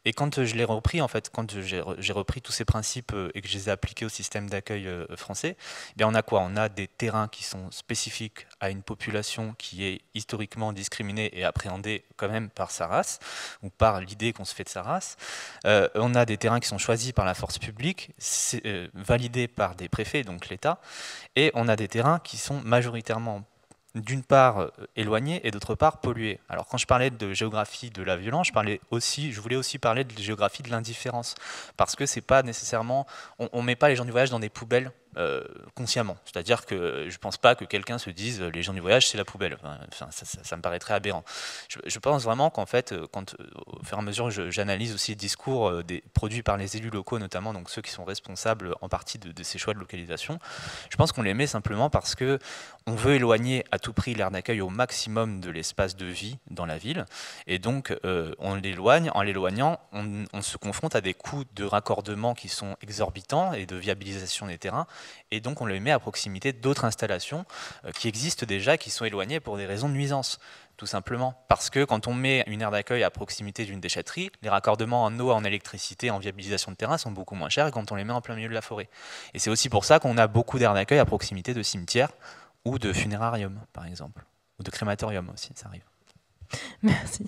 Speaker 4: Et quand je l'ai repris, en fait, quand j'ai repris tous ces principes et que je les ai appliqués au système d'accueil français, eh bien on a quoi? On a des terrains qui sont spécifiques à une population qui est historiquement discriminée et appréhendée quand même par sa race, ou par l'idée qu'on se fait de sa race. On a des terrains qui sont choisis par la force publique, validés par des préfets, donc l'État, et on a des terrains qui sont majoritairement d'une part éloignés et d'autre part pollués. Alors quand je parlais de géographie de la violence, je voulais aussi parler de géographie de l'indifférence, parce que c'est pas nécessairement, on met pas les gens du voyage dans des poubelles consciemment. C'est-à-dire que je ne pense pas que quelqu'un se dise les gens du voyage c'est la poubelle. Enfin, ça me paraîtrait aberrant. Je pense vraiment qu'en fait, quand au fur et à mesure j'analyse aussi les discours produits par les élus locaux, notamment donc ceux qui sont responsables en partie de ces choix de localisation, je pense qu'on les met simplement parce que on veut éloigner à tout prix l'aire d'accueil au maximum de l'espace de vie dans la ville, et donc on l'éloigne. En l'éloignant, on se confronte à des coûts de raccordement qui sont exorbitants et de viabilisation des terrains. Et donc on les met à proximité d'autres installations qui existent déjà, qui sont éloignées pour des raisons de nuisance, tout simplement. Parce que quand on met une aire d'accueil à proximité d'une déchetterie, les raccordements en eau, en électricité, en viabilisation de terrain sont beaucoup moins chers que quand on les met en plein milieu de la forêt. Et c'est aussi pour ça qu'on a beaucoup d'aires d'accueil à proximité de cimetières ou de funérariums, par exemple, ou de crématoriums aussi, ça arrive.
Speaker 1: Merci.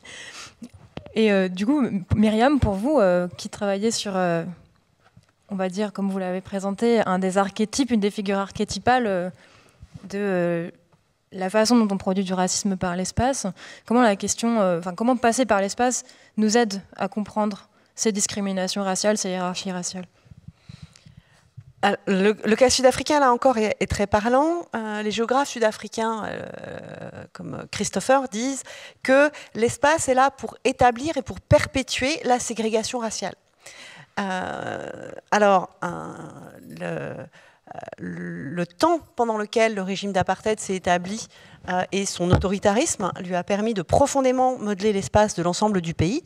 Speaker 1: Et du coup, Myriam, pour vous, qui travaillez sur... on va dire, comme vous l'avez présenté, un des archétypes, une des figures archétypales de la façon dont on produit du racisme par l'espace. Comment comment passer par l'espace nous aide à comprendre ces discriminations raciales, ces hiérarchies raciales?
Speaker 2: Le cas sud-africain, là encore, est très parlant. Les géographes sud-africains, comme Christopher, disent que l'espace est là pour établir et pour perpétuer la ségrégation raciale. Le temps pendant lequel le régime d'apartheid s'est établi et son autoritarisme lui a permis de profondément modeler l'espace de l'ensemble du pays.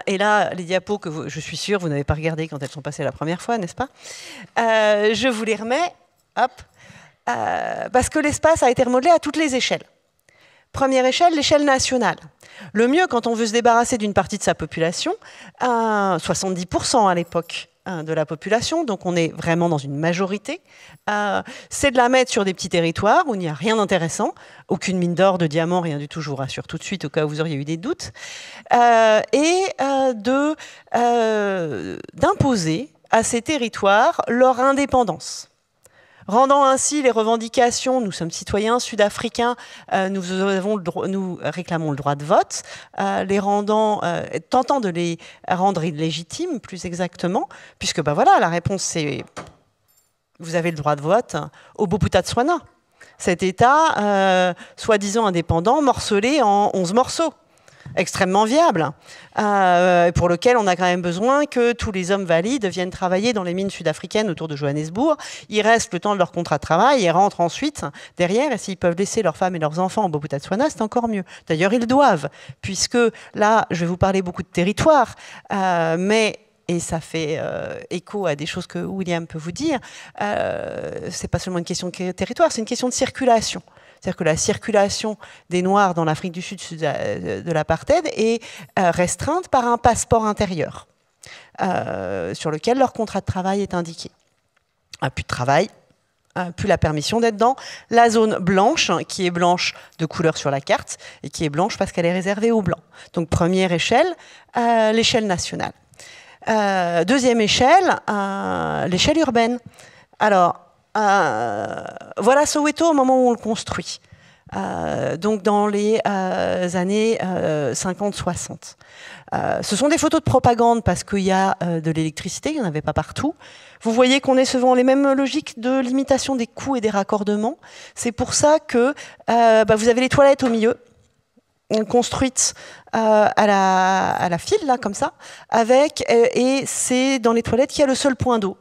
Speaker 2: Et là, les diapos que je suis sûre, vous n'avez pas regardé quand elles sont passées la première fois, n'est-ce pas? Je vous les remets, hop, parce que l'espace a été remodelé à toutes les échelles. Première échelle, l'échelle nationale. Le mieux, quand on veut se débarrasser d'une partie de sa population, 70% à l'époque de la population, donc on est vraiment dans une majorité, c'est de la mettre sur des petits territoires où il n'y a rien d'intéressant, aucune mine d'or, de diamants, rien du tout, je vous rassure tout de suite au cas où vous auriez eu des doutes, d'imposer à ces territoires leur indépendance. Rendant ainsi les revendications, nous sommes citoyens sud-africains, nous réclamons le droit de vote, tentant de les rendre illégitimes, plus exactement, puisque voilà, la réponse c'est vous avez le droit de vote au Bophuthatswana, cet État soi-disant indépendant, morcelé en 11 morceaux. Extrêmement viable, pour lequel on a quand même besoin que tous les hommes valides viennent travailler dans les mines sud-africaines autour de Johannesburg. Ils restent le temps de leur contrat de travail et rentrent ensuite derrière. Et s'ils peuvent laisser leurs femmes et leurs enfants au Bophuthatswana, c'est encore mieux. D'ailleurs, ils doivent, puisque là, je vais vous parler beaucoup de territoire, et ça fait écho à des choses que William peut vous dire, c'est pas seulement une question de territoire, c'est une question de circulation. C'est-à-dire que la circulation des Noirs dans l'Afrique du Sud de l'apartheid est restreinte par un passeport intérieur sur lequel leur contrat de travail est indiqué. Plus de travail, plus la permission d'être dans la zone blanche, qui est blanche de couleur sur la carte, et qui est blanche parce qu'elle est réservée aux Blancs. Donc première échelle, l'échelle nationale. Deuxième échelle, l'échelle urbaine. Alors, voilà Soweto au moment où on le construit, donc dans les années 50-60. Ce sont des photos de propagande parce qu'il y a de l'électricité, il n'y en avait pas partout. Vous voyez qu'on est souvent les mêmes logiques de limitation des coûts et des raccordements. C'est pour ça que vous avez les toilettes au milieu, construites à la file, là, comme ça, et c'est dans les toilettes qu'il y a le seul point d'eau,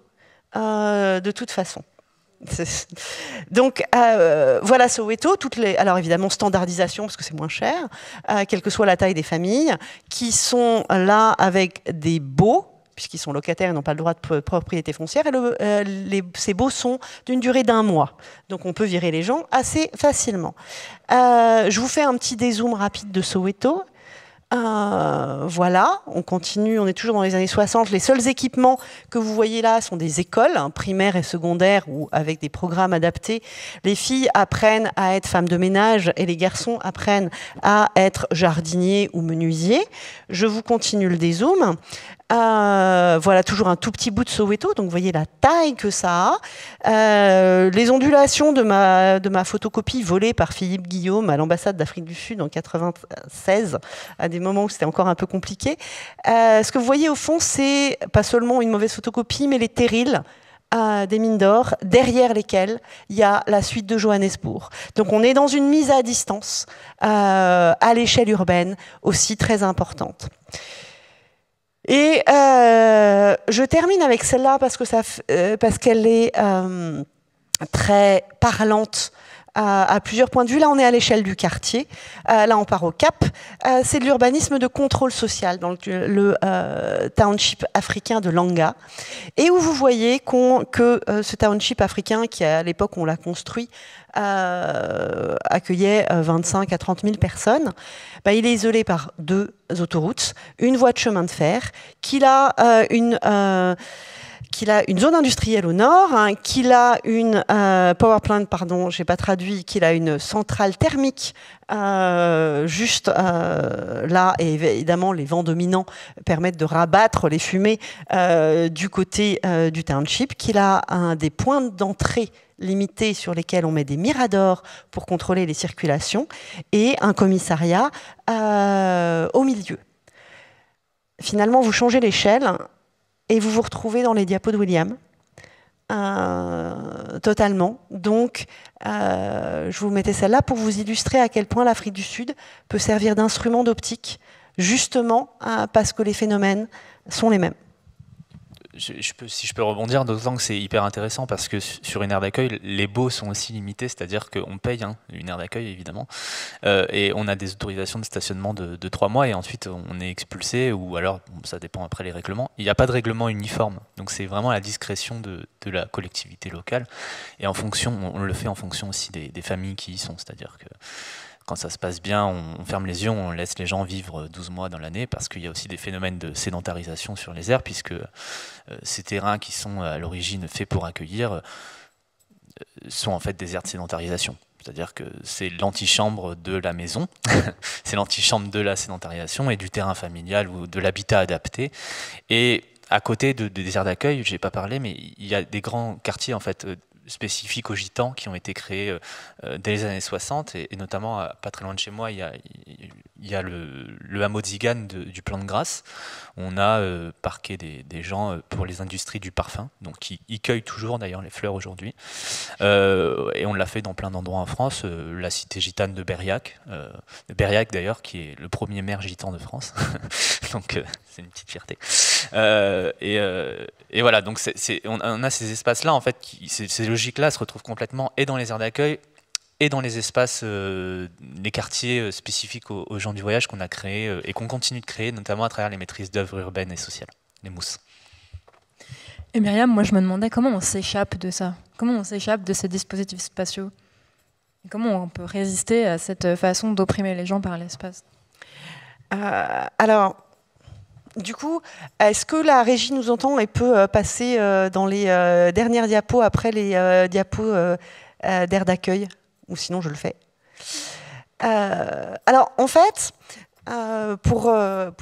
Speaker 2: de toute façon. Donc voilà Soweto, alors évidemment standardisation parce que c'est moins cher, quelle que soit la taille des familles, qui sont là avec des baux, puisqu'ils sont locataires et n'ont pas le droit de propriété foncière, et ces baux sont d'une durée d'1 mois. Donc on peut virer les gens assez facilement. Je vous fais un petit dézoom rapide de Soweto. Voilà, on continue, on est toujours dans les années 60. Les seuls équipements que vous voyez là sont des écoles, primaires et secondaires, où avec des programmes adaptés, les filles apprennent à être femmes de ménage et les garçons apprennent à être jardiniers ou menuisiers. Je vous continue le dézoom. Voilà, toujours un tout petit bout de Soweto, donc vous voyez la taille que ça a. Les ondulations de ma photocopie volée par Philippe Guillaume à l'ambassade d'Afrique du Sud en 96, à des moments où c'était encore un peu compliqué. Ce que vous voyez au fond, c'est pas seulement une mauvaise photocopie, mais les terrils des mines d'or, derrière lesquelles il y a la suite de Johannesburg. Donc on est dans une mise à distance à l'échelle urbaine aussi très importante. Et je termine avec celle-là parce qu'elle est très parlante à plusieurs points de vue. Là, on est à l'échelle du quartier. Là, on part au Cap. C'est de l'urbanisme de contrôle social dans le township africain de Langa. Et où vous voyez que ce township africain, qui à l'époque, on l'a construit, accueillait 25 à 30 000 personnes. Il est isolé par 2 autoroutes, une voie de chemin de fer, qu'il a une zone industrielle au nord, qu'il a une power plant, pardon, j'ai pas traduit, qu'il a une centrale thermique juste là, et évidemment les vents dominants permettent de rabattre les fumées du côté du township, qu'il a des points d'entrée limités sur lesquels on met des miradors pour contrôler les circulations, et un commissariat au milieu. Finalement, vous changez l'échelle et vous vous retrouvez dans les diapos de William, totalement. Donc, je vous mettais celle-là pour vous illustrer à quel point l'Afrique du Sud peut servir d'instrument d'optique, justement parce que les phénomènes sont les mêmes.
Speaker 4: Si je peux rebondir, d'autant que c'est hyper intéressant parce que sur une aire d'accueil, les baux sont aussi limités, c'est-à-dire qu'on paye une aire d'accueil évidemment, et on a des autorisations de stationnement de 3 mois et ensuite on est expulsé, ou alors ça dépend après les règlements. Il n'y a pas de règlement uniforme, donc c'est vraiment à la discrétion de la collectivité locale, et en fonction, on le fait en fonction aussi des familles qui y sont, c'est-à-dire que quand ça se passe bien, on ferme les yeux, on laisse les gens vivre 12 mois dans l'année, parce qu'il y a aussi des phénomènes de sédentarisation sur les aires, puisque ces terrains qui sont à l'origine faits pour accueillir sont en fait des aires de sédentarisation. C'est-à-dire que c'est l'antichambre de la maison, c'est l'antichambre de la sédentarisation et du terrain familial ou de l'habitat adapté. Et à côté des aires d'accueil, je n'ai pas parlé, mais il y a des grands quartiers en fait, spécifiques aux gitans qui ont été créés dès les années 60 et notamment pas très loin de chez moi il y a le hameau de Zigane du plan de Grasse. On a parqué des gens pour les industries du parfum, donc qui y cueillent toujours d'ailleurs les fleurs aujourd'hui, et on l'a fait dans plein d'endroits en France, la cité gitane de Berriac d'ailleurs, qui est le premier maire gitan de France donc c'est une petite fierté, et voilà, donc on a ces espaces-là en fait, ces logiques-là se retrouvent complètement et dans les aires d'accueil et dans les espaces, les quartiers spécifiques aux gens du voyage qu'on a créés et qu'on continue de créer, notamment à travers les maîtrises d'œuvres urbaines et sociales, les mousses.
Speaker 1: Et Myriam, moi je me demandais comment on s'échappe de ça, comment on s'échappe de ces dispositifs spatiaux, et comment on peut résister à cette façon d'opprimer les gens par l'espace.
Speaker 2: Alors, du coup, est-ce que la régie nous entend et peut passer dans les dernières diapos après les diapos d'aire d'accueil? Ou sinon je le fais. Alors en fait, pour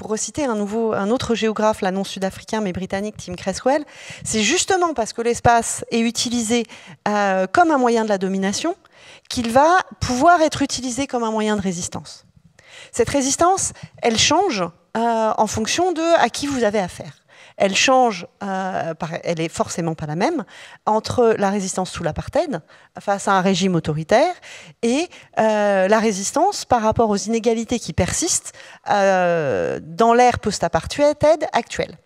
Speaker 2: reciter un autre géographe, là non sud-africain mais britannique, Tim Creswell, c'est justement parce que l'espace est utilisé comme un moyen de la domination qu'il va pouvoir être utilisé comme un moyen de résistance. Cette résistance, elle change en fonction de à qui vous avez affaire. Elle change, elle n'est forcément pas la même, entre la résistance sous l'apartheid, face à un régime autoritaire, et la résistance par rapport aux inégalités qui persistent dans l'ère post-apartheid actuelle.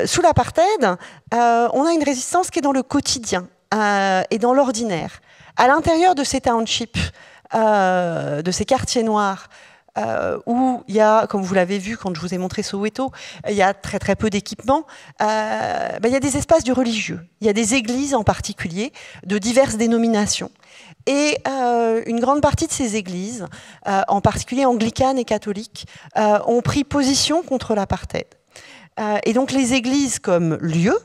Speaker 2: Sous l'apartheid, on a une résistance qui est dans le quotidien et dans l'ordinaire. À l'intérieur de ces townships, de ces quartiers noirs, où il y a, comme vous l'avez vu quand je vous ai montré Soweto, il y a très très peu d'équipements, il y a des espaces du religieux, il y a des églises en particulier, de diverses dénominations. Et une grande partie de ces églises, en particulier anglicanes et catholiques, ont pris position contre l'apartheid. Et donc les églises comme lieux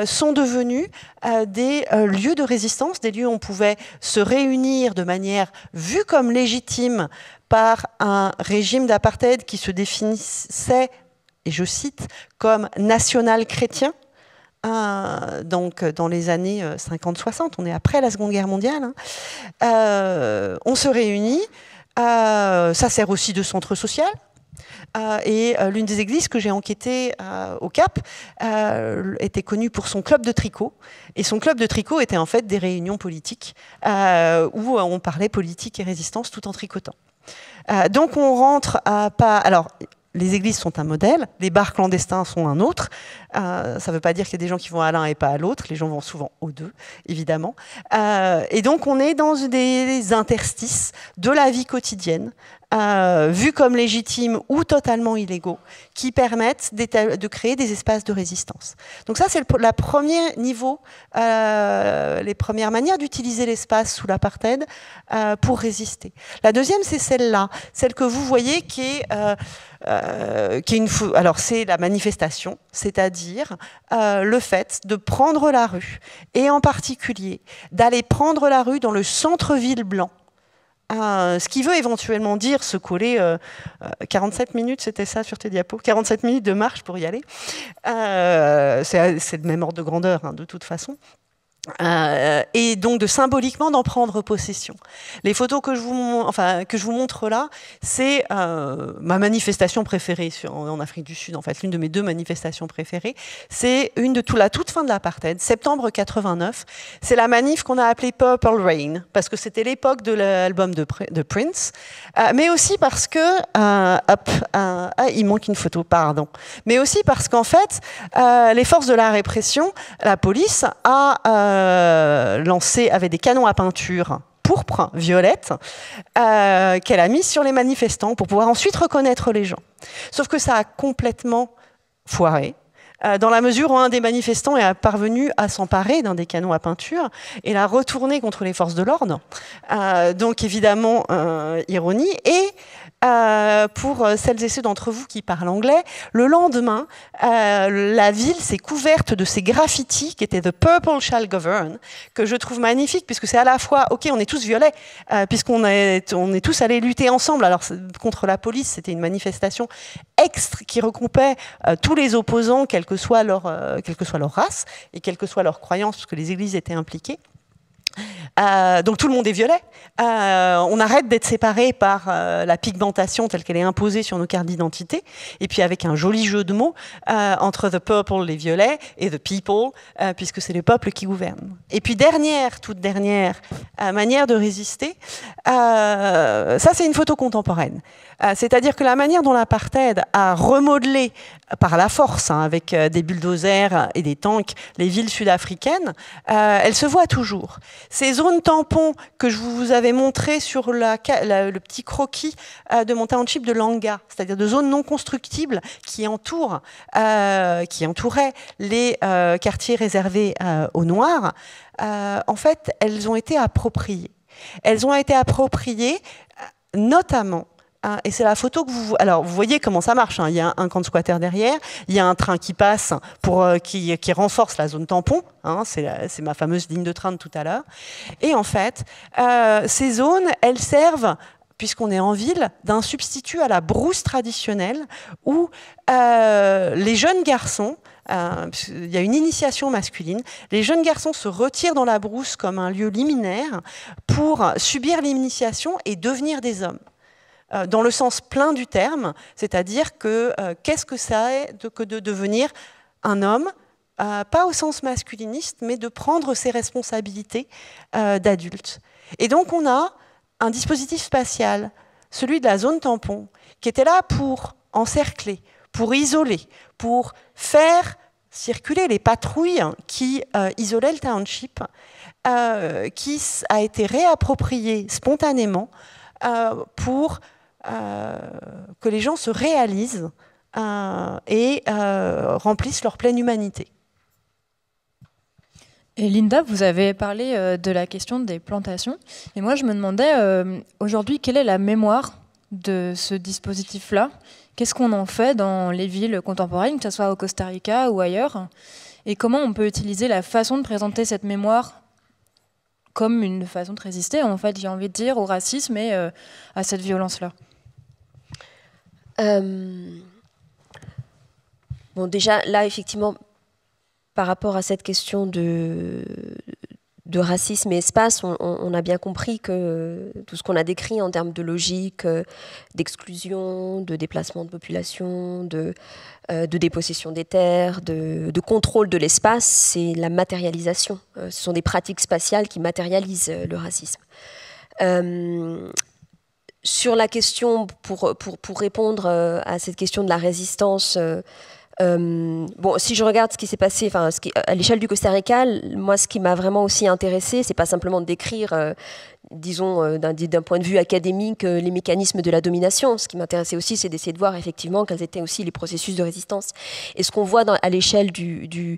Speaker 2: sont devenus des lieux de résistance, des lieux où on pouvait se réunir de manière vue comme légitime par un régime d'apartheid qui se définissait, et je cite, comme national chrétien, donc dans les années 50-60, on est après la Seconde Guerre mondiale, on se réunit, ça sert aussi de centre social. Et l'une des églises que j'ai enquêtées au Cap était connue pour son club de tricot. Et son club de tricot était en fait des réunions politiques où on parlait politique et résistance tout en tricotant. Donc on rentre pas... Alors, les églises sont un modèle, les bars clandestins sont un autre. Ça ne veut pas dire qu'il y a des gens qui vont à l'un et pas à l'autre. Les gens vont souvent aux deux, évidemment. Et donc on est dans des interstices de la vie quotidienne, vus comme légitimes ou totalement illégaux, qui permettent de créer des espaces de résistance. Donc ça, c'est le premier niveau, les premières manières d'utiliser l'espace sous l'apartheid pour résister. La deuxième, c'est celle-là, celle que vous voyez qui est alors c'est la manifestation, c'est-à-dire le fait de prendre la rue, et en particulier d'aller prendre la rue dans le centre-ville blanc. Ce qui veut éventuellement dire se coller 47 minutes, c'était ça sur tes diapos, 47 minutes de marche pour y aller. C'est le même ordre de grandeur, hein, de toute façon. Et donc de symboliquement d'en prendre possession. Les photos que je vous montre là, c'est ma manifestation préférée en Afrique du Sud, en fait, l'une de mes deux manifestations préférées. C'est une de la toute fin de l'apartheid, septembre 89. C'est la manif qu'on a appelée Purple Rain, parce que c'était l'époque de l'album de Prince, mais aussi parce que... il manque une photo, pardon. Mais aussi parce qu'en fait, les forces de la répression, la police, avait des canons à peinture pourpre, violette, qu'elle a mis sur les manifestants pour pouvoir ensuite reconnaître les gens. Sauf que ça a complètement foiré, dans la mesure où un des manifestants est parvenu à s'emparer d'un des canons à peinture et l'a retourné contre les forces de l'ordre. Donc évidemment, ironie. Et pour celles et ceux d'entre vous qui parlent anglais, le lendemain, la ville s'est couverte de ces graffitis qui étaient The Purple Shall Govern, que je trouve magnifique, puisque c'est à la fois, ok, on est tous violets, puisqu'on est tous allés lutter ensemble. Alors, contre la police, c'était une manifestation qui recoupait tous les opposants, quelle que soit leur race et quelle que soit leur croyance, parce que les églises étaient impliquées. Donc tout le monde est violet. On arrête d'être séparés par la pigmentation telle qu'elle est imposée sur nos cartes d'identité. Et puis avec un joli jeu de mots entre the purple, les violets, et the people, puisque c'est le peuple qui gouverne. Et puis toute dernière manière de résister, ça c'est une photo contemporaine. C'est-à-dire que la manière dont l'apartheid a remodelé par la force, avec des bulldozers et des tanks, les villes sud-africaines, elle se voit toujours. Ces zones tampons que je vous avais montrées sur le petit croquis de mon township de Langa, c'est-à-dire de zones non constructibles qui entouraient les quartiers réservés aux Noirs, en fait, elles ont été appropriées. Elles ont été appropriées notamment. Et c'est la photo que vous... Alors, vous voyez comment ça marche. Il y a un camp de squatters derrière. Il y a un train qui passe qui renforce la zone tampon. C'est ma fameuse ligne de train de tout à l'heure. Et en fait, ces zones, elles servent, puisqu'on est en ville, d'un substitut à la brousse traditionnelle où les jeunes garçons... il y a une initiation masculine. Les jeunes garçons se retirent dans la brousse comme un lieu liminaire pour subir l'initiation et devenir des hommes. Dans le sens plein du terme, c'est-à-dire que qu'est-ce que ça est que de devenir un homme, pas au sens masculiniste, mais de prendre ses responsabilités d'adulte. Et donc on a un dispositif spatial, celui de la zone tampon, qui était là pour encercler, pour isoler, pour faire circuler les patrouilles qui isolaient le township, qui a été réapproprié spontanément pour que les gens se réalisent et remplissent leur pleine humanité.
Speaker 1: Et Linda, vous avez parlé de la question des plantations. Et moi, je me demandais, aujourd'hui, quelle est la mémoire de ce dispositif-là? Qu'est-ce qu'on en fait dans les villes contemporaines, que ce soit au Costa Rica ou ailleurs? Et comment on peut utiliser la façon de présenter cette mémoire comme une façon de résister, en fait, j'ai envie de dire, au racisme et à cette violence-là?
Speaker 3: Bon, déjà, là, effectivement, par rapport à cette question de racisme et espace, on a bien compris que tout ce qu'on a décrit en termes de logique, d'exclusion, de déplacement de population, de dépossession des terres, de contrôle de l'espace, c'est la matérialisation. Ce sont des pratiques spatiales qui matérialisent le racisme. Sur la question, pour répondre à cette question de la résistance, bon, si je regarde ce qui s'est passé, à l'échelle du Costa Rica, moi, ce qui m'a vraiment aussi intéressé, c'est pas simplement de décrire, disons, d'un point de vue académique, les mécanismes de la domination. Ce qui m'intéressait aussi, c'est d'essayer de voir effectivement quels étaient aussi les processus de résistance. Et ce qu'on voit à l'échelle des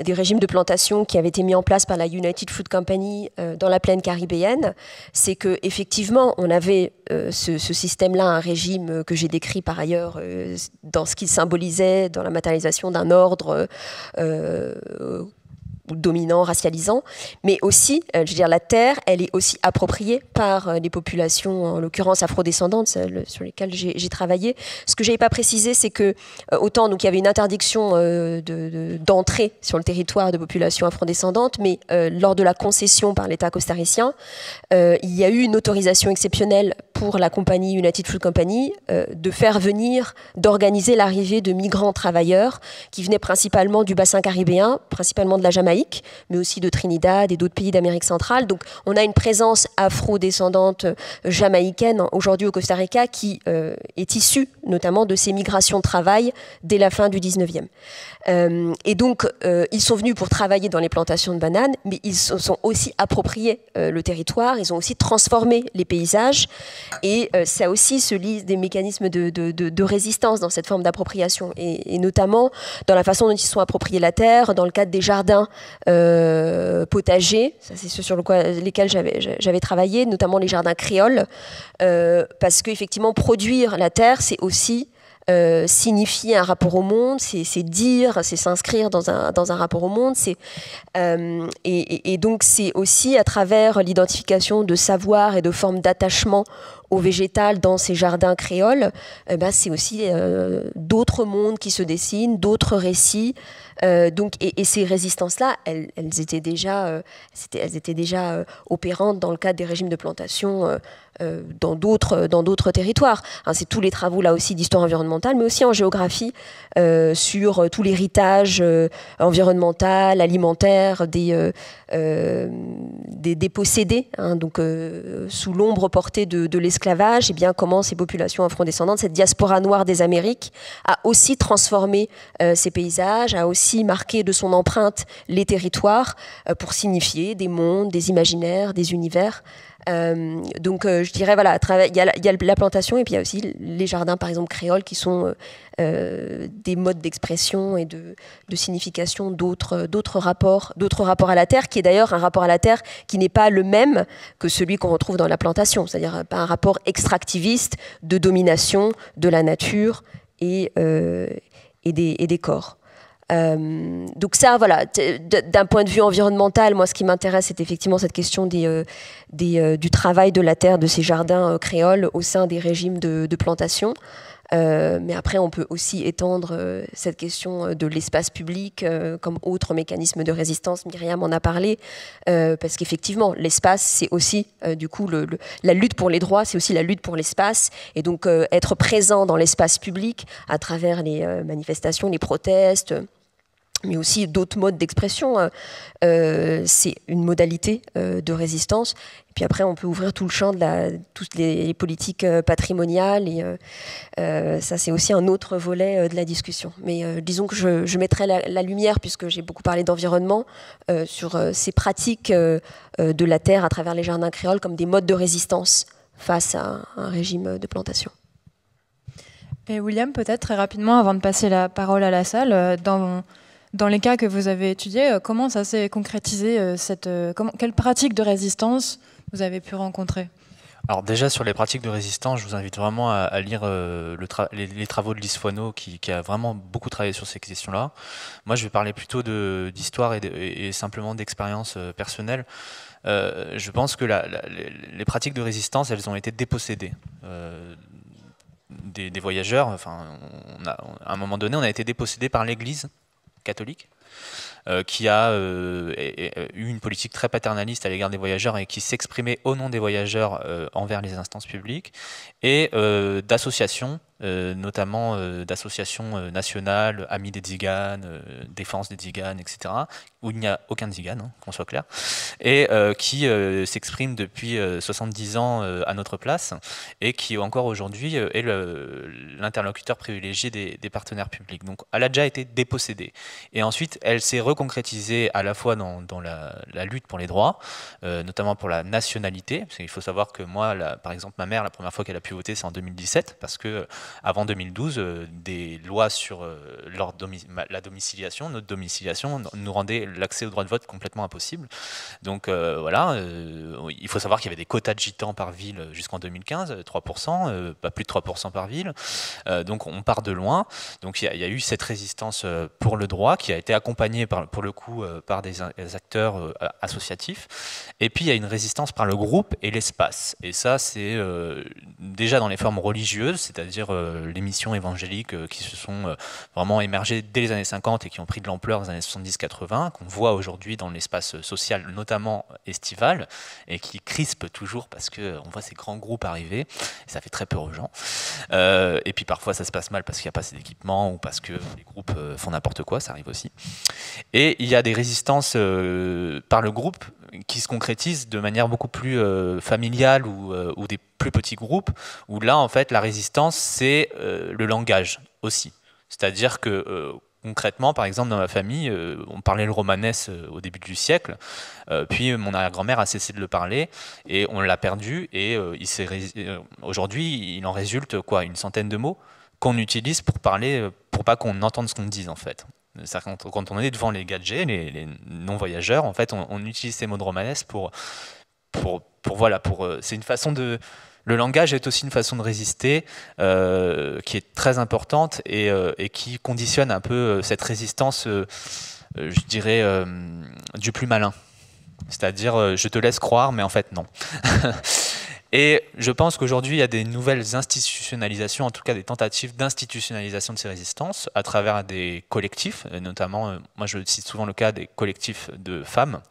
Speaker 3: régimes de plantation qui avaient été mis en place par la United Fruit Company dans la plaine caribéenne, c'est que effectivement, on avait ce système-là, un régime que j'ai décrit par ailleurs dans ce qu'il symbolisait, dans la matérialisation d'un ordre dominant, racialisant, mais aussi, je veux dire, la terre, elle est aussi appropriée par les populations, en l'occurrence afrodescendantes, sur lesquelles j'ai travaillé. Ce que je n'avais pas précisé, c'est que autant donc il y avait une interdiction d'entrée sur le territoire de populations afrodescendantes, mais lors de la concession par l'État costaricien, il y a eu une autorisation exceptionnelle pour la compagnie United Fruit Company de faire venir, d'organiser l'arrivée de migrants travailleurs qui venaient principalement du bassin caribéen, principalement de la Jamaïque, mais aussi de Trinidad et d'autres pays d'Amérique centrale. Donc on a une présence afro-descendante jamaïcaine aujourd'hui au Costa Rica qui est issue notamment de ces migrations de travail dès la fin du 19e. Et donc ils sont venus pour travailler dans les plantations de bananes, mais ils se sont aussi appropriés le territoire, ils ont aussi transformé les paysages. Et ça aussi se lie des mécanismes de résistance dans cette forme d'appropriation, et notamment dans la façon dont ils se sont appropriés la terre, dans le cadre des jardins potagers, ça c'est ceux sur lesquels j'avais travaillé, notamment les jardins créoles, parce qu'effectivement produire la terre, c'est aussi signifier un rapport au monde, c'est dire, c'est s'inscrire dans un rapport au monde, et donc c'est aussi à travers l'identification de savoir et de formes d'attachement au végétal dans ces jardins créoles, c'est aussi d'autres mondes qui se dessinent, d'autres récits. Et ces résistances-là, elles étaient déjà opérantes dans le cadre des régimes de plantation dans d'autres territoires. C'est tous les travaux là aussi d'histoire environnementale, mais aussi en géographie sur tout l'héritage environnemental, alimentaire des possédés, donc sous l'ombre portée de l'esclavage, et bien comment ces populations afrodescendantes, cette diaspora noire des Amériques, a aussi transformé ces paysages, a aussi marqué de son empreinte les territoires pour signifier des mondes, des imaginaires, des univers. Je dirais, voilà, il y a la plantation, et puis il y a aussi les jardins, par exemple, créoles, qui sont des modes d'expression et de signification d'autres rapports à la terre, qui est d'ailleurs un rapport à la terre qui n'est pas le même que celui qu'on retrouve dans la plantation, c'est-à-dire pas un rapport extractiviste de domination de la nature et des corps. Donc ça, voilà, d'un point de vue environnemental, moi ce qui m'intéresse, c'est effectivement cette question du travail de la terre, de ces jardins créoles au sein des régimes de plantation. Mais après, on peut aussi étendre cette question de l'espace public comme autre mécanisme de résistance. Myriam en a parlé, parce qu'effectivement, l'espace, c'est aussi, du coup, la lutte pour les droits, c'est aussi la lutte pour l'espace. Et donc, être présent dans l'espace public à travers les manifestations, les protestes, mais aussi d'autres modes d'expression, c'est une modalité de résistance. Et puis après, on peut ouvrir tout le champ de toutes les politiques patrimoniales, et ça, c'est aussi un autre volet de la discussion. Mais disons que je mettrai la lumière, puisque j'ai beaucoup parlé d'environnement, sur ces pratiques de la terre à travers les jardins créoles comme des modes de résistance face à un régime de plantation.
Speaker 1: Et William, peut-être très rapidement, avant de passer la parole à la salle, dans les cas que vous avez étudiés, comment ça s'est concrétisé quelles pratiques de résistance vous avez pu rencontrer?
Speaker 4: Alors déjà sur les pratiques de résistance, je vous invite vraiment à lire les travaux de Lise Foineau qui a vraiment beaucoup travaillé sur ces questions-là. Moi je vais parler plutôt d'histoire et simplement d'expérience personnelle. Je pense que les pratiques de résistance, elles ont été dépossédées des voyageurs. Enfin, à un moment donné, on a été dépossédés par l'Église catholique, qui a eu une politique très paternaliste à l'égard des voyageurs et qui s'exprimait au nom des voyageurs envers les instances publiques, et d'associations, notamment d'associations nationales, Amis des Tziganes, Défense des Tziganes, etc., où il n'y a aucun Tzigane, qu'on soit clair, et qui s'exprime depuis 70 ans à notre place, et qui encore aujourd'hui est l'interlocuteur privilégié des partenaires publics. Donc elle a déjà été dépossédée. Et ensuite, elle s'est reconcrétisée à la fois dans la lutte pour les droits, notamment pour la nationalité, parce qu'il faut savoir que moi, par exemple, ma mère, la première fois qu'elle a pu voter, c'est en 2017, parce que avant 2012, des lois sur la domiciliation, notre domiciliation, nous rendaient l'accès au droit de vote complètement impossible. Donc voilà, il faut savoir qu'il y avait des quotas de gitans par ville jusqu'en 2015, 3%, pas plus de 3% par ville. Donc on part de loin. Donc il y a eu cette résistance pour le droit qui a été accompagnée pour le coup par des acteurs associatifs. Et puis il y a une résistance par le groupe et l'espace. Et ça, c'est déjà dans les formes religieuses, c'est-à-dire les missions évangéliques qui se sont vraiment émergées dès les années 50 et qui ont pris de l'ampleur dans les années 70-80, qu'on voit aujourd'hui dans l'espace social, notamment estival, et qui crispe toujours parce qu'on voit ces grands groupes arriver, et ça fait très peur aux gens. Et puis parfois ça se passe mal parce qu'il n'y a pas assez d'équipement ou parce que les groupes font n'importe quoi, ça arrive aussi. Et il y a des résistances par le groupe qui se concrétisent de manière beaucoup plus familiale ou des plus petits groupes, où là en fait la résistance c'est le langage aussi. C'est-à-dire que Concrètement, par exemple, dans ma famille, on parlait le romanès au début du siècle, puis mon arrière-grand-mère a cessé de le parler, et on l'a perdu, et aujourd'hui, il en résulte quoi, une centaine de mots qu'on utilise pour parler, pour pas qu'on entende ce qu'on dise, en fait. Quand on est devant les gadgets, les non-voyageurs, en fait, on utilise ces mots de romanès c'est une façon de... Le langage est aussi une façon de résister qui est très importante et qui conditionne un peu cette résistance, je dirais, du plus malin. C'est-à-dire, je te laisse croire, mais en fait, non. Et je pense qu'aujourd'hui, il y a des nouvelles institutionnalisations, en tout cas des tentatives d'institutionnalisation de ces résistances à travers des collectifs, notamment, moi je cite souvent le cas des collectifs de femmes,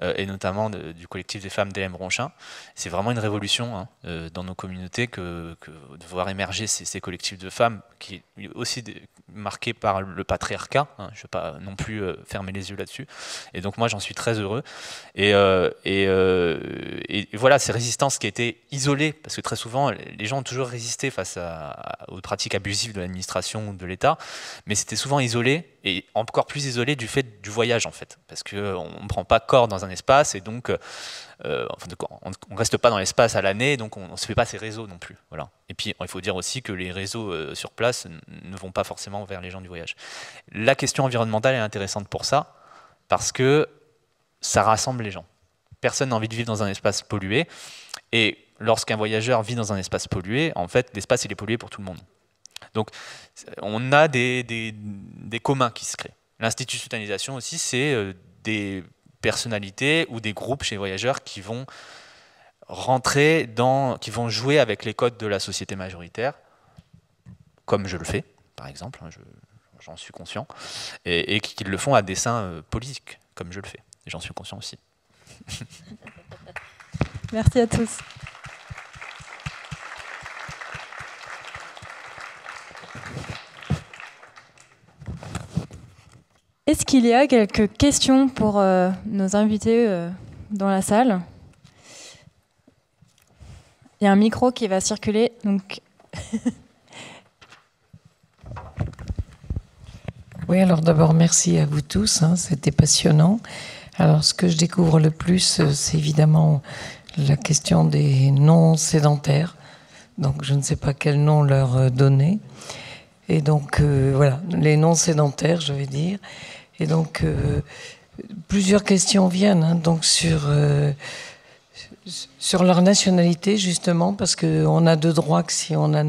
Speaker 4: et notamment du collectif des femmes d'Hélène Bronchin. C'est vraiment une révolution dans nos communautés que de voir émerger ces collectifs de femmes, qui est aussi marqués par le patriarcat. Je ne vais pas non plus fermer les yeux là-dessus. Et donc moi j'en suis très heureux. Et voilà, ces résistances qui étaient isolées, parce que très souvent les gens ont toujours résisté face aux pratiques abusives de l'administration ou de l'État, mais c'était souvent isolé, et encore plus isolé du fait du voyage en fait, parce qu'on ne prend pas corps dans un espace, et donc on ne reste pas dans l'espace à l'année, donc on ne se fait pas ces réseaux non plus. Voilà. Et puis il faut dire aussi que les réseaux sur place ne vont pas forcément vers les gens du voyage. La question environnementale est intéressante pour ça, parce que ça rassemble les gens. Personne n'a envie de vivre dans un espace pollué, et lorsqu'un voyageur vit dans un espace pollué, en fait, l'espace il est pollué pour tout le monde. Donc, on a des communs qui se créent. L'institutionnalisation aussi, c'est des personnalités ou des groupes chez les voyageurs qui vont qui vont jouer avec les codes de la société majoritaire, comme je le fais, par exemple, j'en suis conscient, et qui le font à dessein politique, comme je le fais, et j'en suis conscient aussi.
Speaker 1: Merci à tous. Est-ce qu'il y a quelques questions pour nos invités dans la salle? Il y a un micro qui va circuler, donc...
Speaker 5: Oui, alors d'abord, merci à vous tous, c'était passionnant. Alors, ce que je découvre le plus, c'est évidemment la question des non-sédentaires. Donc, je ne sais pas quel nom leur donner. Et donc, voilà, les non-sédentaires, je vais dire. Et donc, plusieurs questions viennent donc sur leur nationalité, justement, parce qu'on a de droits que si on a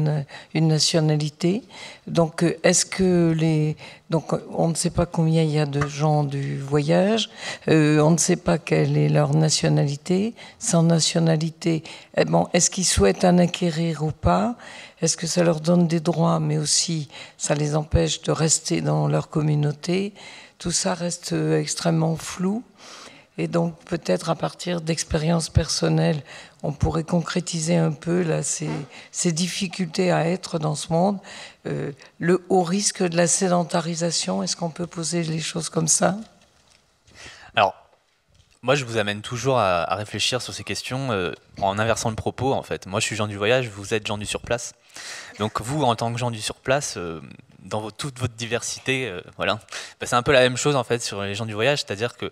Speaker 5: une nationalité. Donc, est-ce que donc, on ne sait pas combien il y a de gens du voyage, on ne sait pas quelle est leur nationalité, sans nationalité, bon, est-ce qu'ils souhaitent en acquérir ou pas? Est-ce que ça leur donne des droits, mais aussi ça les empêche de rester dans leur communauté? Tout ça reste extrêmement flou. Et donc, peut-être à partir d'expériences personnelles, on pourrait concrétiser un peu là, ces difficultés à être dans ce monde. Le haut risque de la sédentarisation, est-ce qu'on peut poser les choses comme ça?
Speaker 4: Alors, moi, je vous amène toujours à réfléchir sur ces questions en inversant le propos, en fait. Moi, je suis gens du voyage, vous êtes gens du surplace. Donc, vous, en tant que gens du surplace, dans toute votre diversité, voilà, c'est un peu la même chose, en fait, sur les gens du voyage, c'est-à-dire que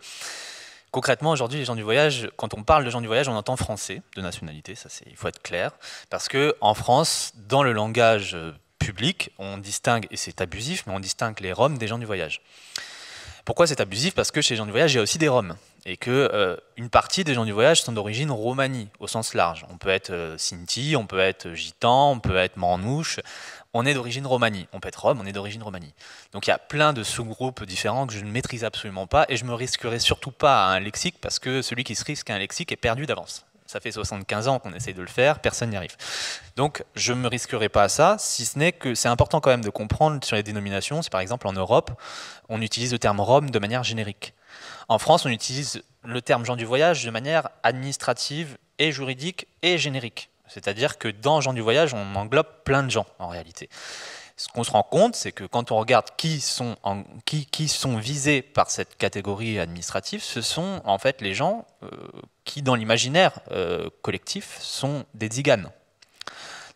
Speaker 4: concrètement, aujourd'hui, les gens du voyage, quand on parle de gens du voyage, on entend français de nationalité, ça il faut être clair, parce que en France, dans le langage public, on distingue, et c'est abusif, mais on distingue les Roms des gens du voyage. Pourquoi c'est abusif? Parce que chez les gens du voyage, il y a aussi des Roms, et que une partie des gens du voyage sont d'origine romani, au sens large. On peut être Sinti, on peut être gitan, on peut être manouche. On est d'origine romani. On peut être rome, on est d'origine romani. Donc il y a plein de sous-groupes différents que je ne maîtrise absolument pas, et je me risquerai surtout pas à un lexique, parce que celui qui se risque à un lexique est perdu d'avance. Ça fait 75 ans qu'on essaye de le faire, personne n'y arrive. Donc je ne me risquerai pas à ça, si ce n'est que c'est important quand même de comprendre sur les dénominations. Si par exemple en Europe, on utilise le terme Rome de manière générique. En France, on utilise le terme gens du voyage de manière administrative et juridique et générique. C'est-à-dire que dans gens du voyage, on englobe plein de gens en réalité. Ce qu'on se rend compte, c'est que quand on regarde qui sont visés par cette catégorie administrative, ce sont en fait les gens qui, dans l'imaginaire collectif, sont des tziganes.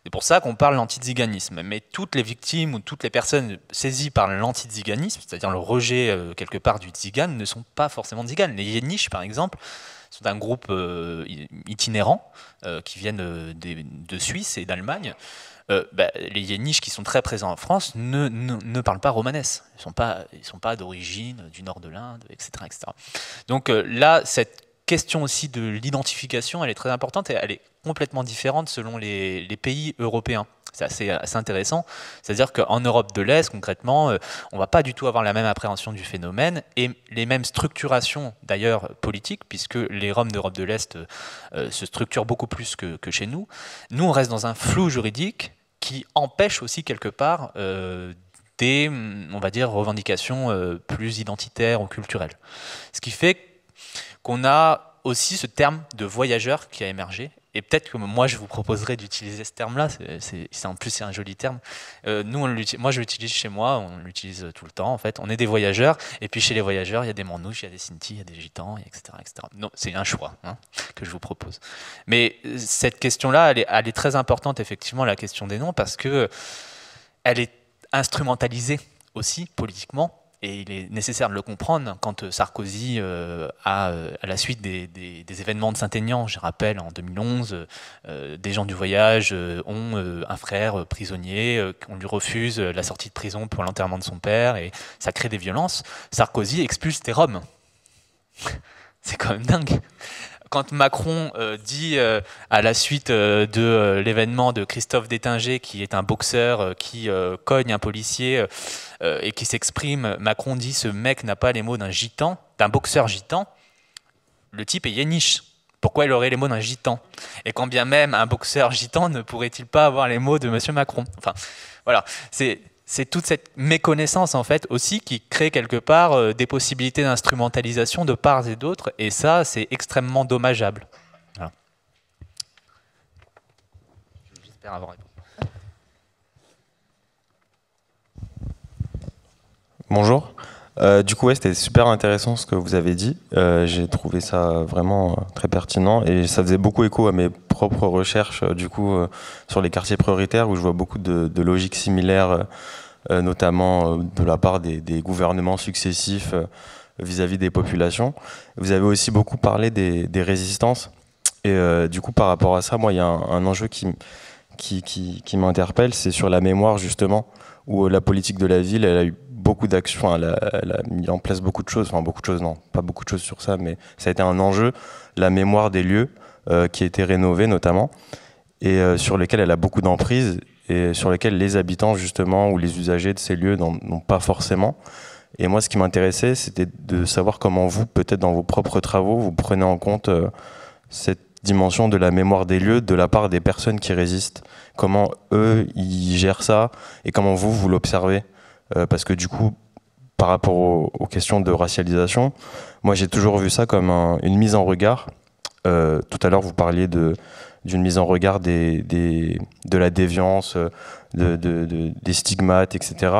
Speaker 4: C'est pour ça qu'on parle l'antiziganisme. Mais toutes les victimes ou toutes les personnes saisies par l'antiziganisme, c'est-à-dire le rejet quelque part du tzigane, ne sont pas forcément tziganes. Les Yéniches, par exemple, sont un groupe itinérant qui viennent de Suisse et d'Allemagne. Les Yéniches qui sont très présents en France ne parlent pas romanès. Ils sont pas d'origine du nord de l'Inde, etc., etc. Donc là, cette question aussi de l'identification, elle est très importante et elle est complètement différente selon les pays européens. C'est assez intéressant. C'est-à-dire qu'en Europe de l'Est, concrètement, on ne va pas du tout avoir la même appréhension du phénomène et les mêmes structurations, d'ailleurs, politiques, puisque les Roms d'Europe de l'Est se structurent beaucoup plus que chez nous. Nous, on reste dans un flou juridique qui empêche aussi, quelque part, des, on va dire, revendications plus identitaires ou culturelles. Ce qui fait qu'on a aussi ce terme de voyageur qui a émergé. Et peut-être que moi, je vous proposerais d'utiliser ce terme-là. En plus, c'est un joli terme. Moi, je l'utilise chez moi. On l'utilise tout le temps, en fait. On est des voyageurs. Et puis, chez les voyageurs, il y a des Manouches, il y a des Sinti, il y a des Gitans, etc., etc. Non, c'est un choix que je vous propose. Mais cette question-là, elle est très importante, effectivement, la question des noms, parce que elle est instrumentalisée aussi politiquement. Et il est nécessaire de le comprendre quand Sarkozy, à la suite des événements de Saint-Aignan, je rappelle, en 2011, des gens du voyage ont un frère prisonnier, on lui refuse la sortie de prison pour l'enterrement de son père, et ça crée des violences. Sarkozy expulse des Roms. C'est quand même dingue. Quand Macron dit, à la suite de l'événement de Christophe Détinger, qui est un boxeur qui cogne un policier et qui s'exprime, Macron dit « ce mec n'a pas les mots d'un gitan, d'un boxeur gitan », le type est yéniche. Pourquoi il aurait les mots d'un gitan? Et quand bien même un boxeur gitan ne pourrait-il pas avoir les mots de M. Macron? Enfin, voilà, c'est toute cette méconnaissance en fait aussi qui crée quelque part des possibilités d'instrumentalisation de part et d'autre, et ça c'est extrêmement dommageable. Voilà. J'espère avoir répondu.
Speaker 6: Bonjour. Du coup, c'était super intéressant ce que vous avez dit. J'ai trouvé ça vraiment très pertinent et ça faisait beaucoup écho à mes propres recherches sur les quartiers prioritaires où je vois beaucoup de logiques similaires, notamment de la part des gouvernements successifs vis-à-vis des populations. Vous avez aussi beaucoup parlé des résistances et du coup, par rapport à ça, moi, il y a un enjeu qui m'interpelle, c'est sur la mémoire justement, où la politique de la ville, elle a eu beaucoup d'actions, elle a mis en place beaucoup de choses, enfin beaucoup de choses, non, pas beaucoup de choses sur ça, mais ça a été un enjeu, la mémoire des lieux qui a été rénovée notamment, et sur lesquels elle a beaucoup d'emprise, et sur lesquels les habitants justement, ou les usagers de ces lieux n'ont pas forcément. Et moi, ce qui m'intéressait, c'était de savoir comment vous, peut-être dans vos propres travaux, vous prenez en compte cette dimension de la mémoire des lieux de la part des personnes qui résistent. Comment eux, ils gèrent ça, et comment vous l'observez. Parce que du coup, par rapport aux questions de racialisation, moi j'ai toujours vu ça comme une mise en regard. Tout à l'heure, vous parliez d'une mise en regard de la déviance, des stigmates, etc.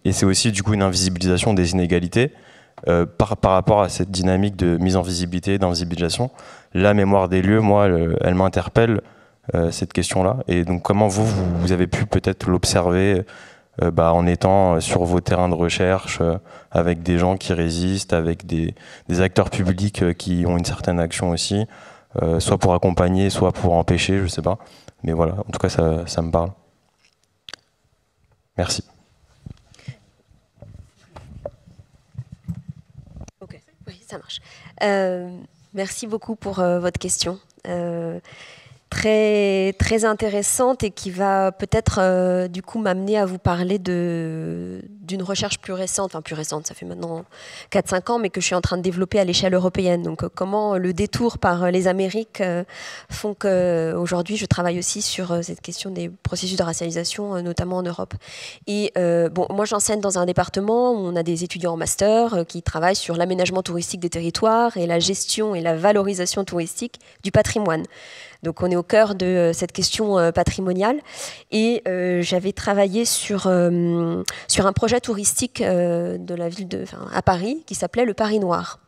Speaker 6: Et c'est aussi du coup une invisibilisation des inégalités. Par rapport à cette dynamique de mise en visibilité, d'invisibilisation, la mémoire des lieux, moi, elle m'interpelle, cette question-là. Et donc comment vous avez pu peut-être l'observer en étant sur vos terrains de recherche, avec des gens qui résistent, avec des acteurs publics qui ont une certaine action aussi, soit pour accompagner, soit pour empêcher, je sais pas. Mais voilà, en tout cas, ça me parle. Merci.
Speaker 3: Ok, oui, ça marche. Merci beaucoup pour votre question. Très, très intéressante et qui va peut-être du coup m'amener à vous parler d'une recherche plus récente, ça fait maintenant 4-5 ans, mais que je suis en train de développer à l'échelle européenne. Donc comment le détour par les Amériques font qu'aujourd'hui je travaille aussi sur cette question des processus de racialisation, notamment en Europe. Et moi j'enseigne dans un département où on a des étudiants en master qui travaillent sur l'aménagement touristique des territoires et la gestion et la valorisation touristique du patrimoine. Donc on est au cœur de cette question patrimoniale et j'avais travaillé sur un projet touristique de la ville à Paris qui s'appelait le Paris Noir.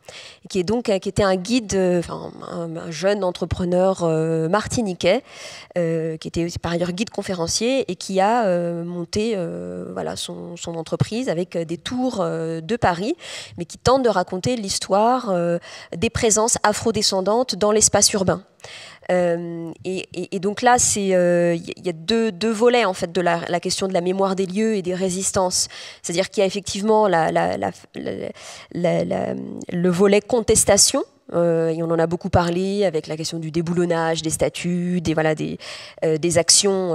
Speaker 3: qui était un guide, un jeune entrepreneur martiniquais, qui était aussi par ailleurs guide conférencier et qui a monté son entreprise avec des tours de Paris, mais qui tente de raconter l'histoire des présences afrodescendantes dans l'espace urbain. Et donc là, il y a deux volets en fait de la question de la mémoire des lieux et des résistances. C'est-à-dire qu'il y a effectivement le volet contestation. Et on en a beaucoup parlé avec la question du déboulonnage des statuts, des actions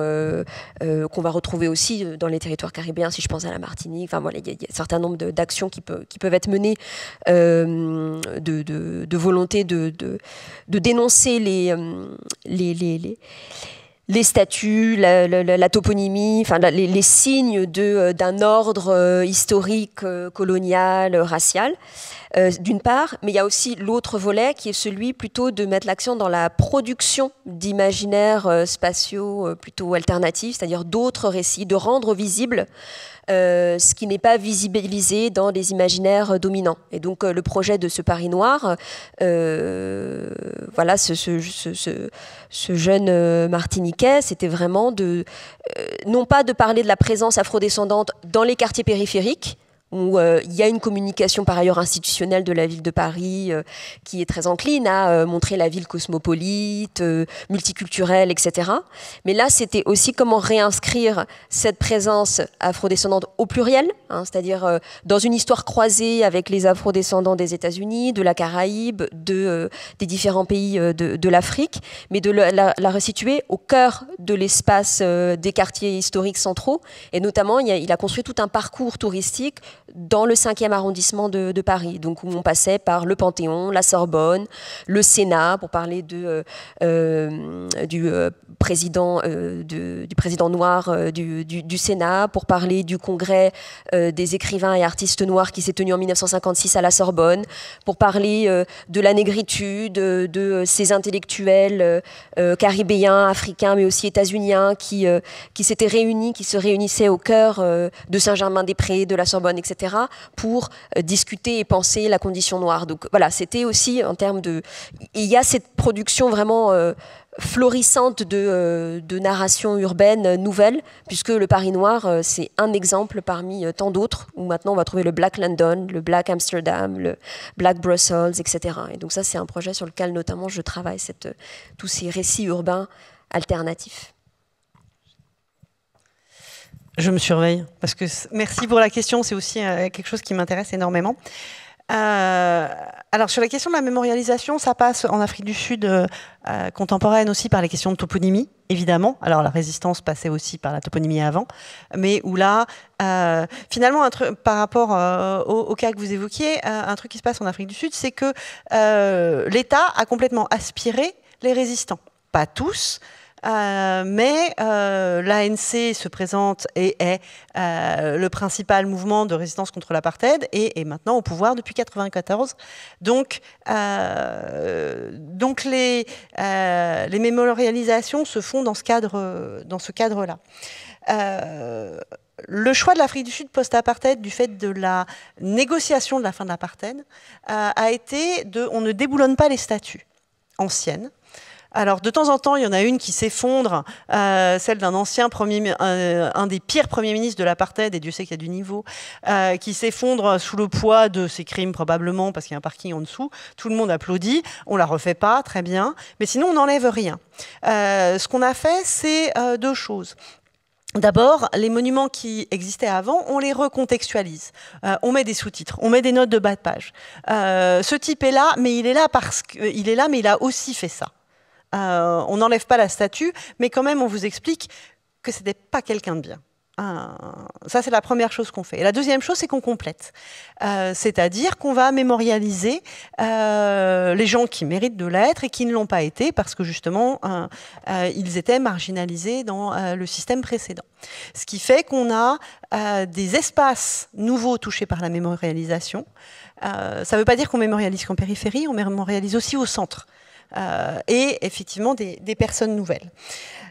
Speaker 3: qu'on va retrouver aussi dans les territoires caribéens, si je pense à la Martinique. Enfin, voilà, il y a un certain nombre d'actions qui peuvent être menées de volonté de dénoncer les statuts, la toponymie, enfin les signes d'un ordre historique, colonial, racial, d'une part, mais il y a aussi l'autre volet qui est celui plutôt de mettre l'accent dans la production d'imaginaires spatiaux plutôt alternatifs, c'est-à-dire d'autres récits, de rendre visible ce qui n'est pas visibilisé dans les imaginaires dominants. Et donc le projet de ce Paris Noir, ce jeune Martiniquais, c'était vraiment non pas de parler de la présence afrodescendante dans les quartiers périphériques, où il y a une communication par ailleurs institutionnelle de la ville de Paris qui est très encline à montrer la ville cosmopolite, multiculturelle, etc. Mais là, c'était aussi comment réinscrire cette présence afrodescendante au pluriel, c'est-à-dire dans une histoire croisée avec les afrodescendants des États-Unis, de la Caraïbe, des différents pays de l'Afrique, mais de la resituer au cœur de l'espace des quartiers historiques centraux. Et notamment, il a construit tout un parcours touristique dans le 5e arrondissement de Paris, donc où on passait par le Panthéon, la Sorbonne, le Sénat, pour parler du président noir du Sénat, pour parler du congrès des écrivains et artistes noirs qui s'est tenu en 1956 à la Sorbonne, pour parler de la négritude, de ces intellectuels caribéens, africains, mais aussi états-uniens qui s'étaient réunis, qui se réunissaient au cœur de Saint-Germain-des-Prés, de la Sorbonne, etc., pour discuter et penser la condition noire. Donc voilà, c'était aussi en termes de... Il y a cette production vraiment florissante de narration urbaine nouvelle, puisque le Paris Noir, c'est un exemple parmi tant d'autres, où maintenant on va trouver le Black London, le Black Amsterdam, le Black Brussels, etc. Et donc ça, c'est un projet sur lequel notamment je travaille, tous ces récits urbains alternatifs.
Speaker 2: Je me surveille, parce que merci pour la question, c'est aussi quelque chose qui m'intéresse énormément. Alors sur la question de la mémorialisation, ça passe en Afrique du Sud contemporaine aussi par les questions de toponymie, évidemment. Alors la résistance passait aussi par la toponymie avant, mais où là, finalement, par rapport au cas que vous évoquiez, un truc qui se passe en Afrique du Sud, c'est que l'État a complètement aspiré les résistants. Pas tous, mais l'ANC se présente et est le principal mouvement de résistance contre l'apartheid et est maintenant au pouvoir depuis 1994. Donc les mémorialisations se font dans ce cadre-là. Le choix de l'Afrique du Sud post-apartheid, du fait de la négociation de la fin de l'apartheid, a été on ne déboulonne pas les statues anciennes. Alors, de temps en temps, il y en a une qui s'effondre, celle d'un ancien un des pires premiers ministres de l'apartheid, et Dieu sait qu'il y a du niveau, qui s'effondre sous le poids de ses crimes, probablement, parce qu'il y a un parking en dessous. Tout le monde applaudit, on la refait pas, très bien, mais sinon, on n'enlève rien. Ce qu'on a fait, c'est deux choses. D'abord, les monuments qui existaient avant, on les recontextualise. On met des sous-titres, on met des notes de bas de page. Ce type est là, mais il est là mais il a aussi fait ça. On n'enlève pas la statue, mais quand même on vous explique que ce n'était pas quelqu'un de bien. Ça, c'est la première chose qu'on fait. Et la deuxième chose, c'est qu'on complète. C'est-à-dire qu'on va mémorialiser les gens qui méritent de l'être et qui ne l'ont pas été parce que justement, ils étaient marginalisés dans le système précédent. Ce qui fait qu'on a des espaces nouveaux touchés par la mémorialisation. Ça ne veut pas dire qu'on mémorialise qu'en périphérie, on mémorialise aussi au centre. et effectivement des personnes nouvelles.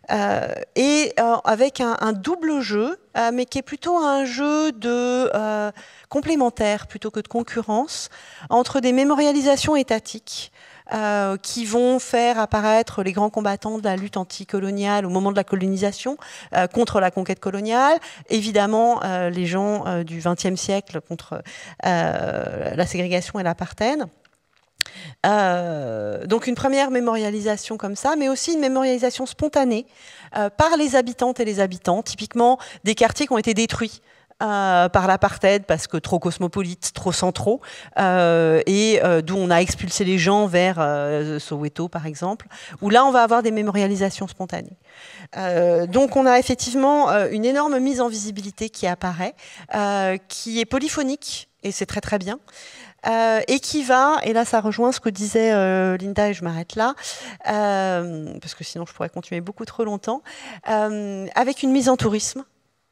Speaker 2: Avec un double jeu, mais qui est plutôt un jeu de complémentaire plutôt que de concurrence, entre des mémorialisations étatiques qui vont faire apparaître les grands combattants de la lutte anticoloniale au moment de la colonisation, contre la conquête coloniale, évidemment les gens du XXe siècle contre la ségrégation et l'apartheid. Donc une première mémorialisation comme ça, mais aussi une mémorialisation spontanée par les habitantes et les habitants, typiquement des quartiers qui ont été détruits par l'apartheid parce que trop cosmopolites, trop centraux, d'où on a expulsé les gens vers Soweto par exemple, où là on va avoir des mémorialisations spontanées. Donc on a effectivement une énorme mise en visibilité qui apparaît, qui est polyphonique, et c'est très très bien. Et qui va, et là ça rejoint ce que disait Linda, et je m'arrête là, parce que sinon je pourrais continuer beaucoup trop longtemps, avec une mise en tourisme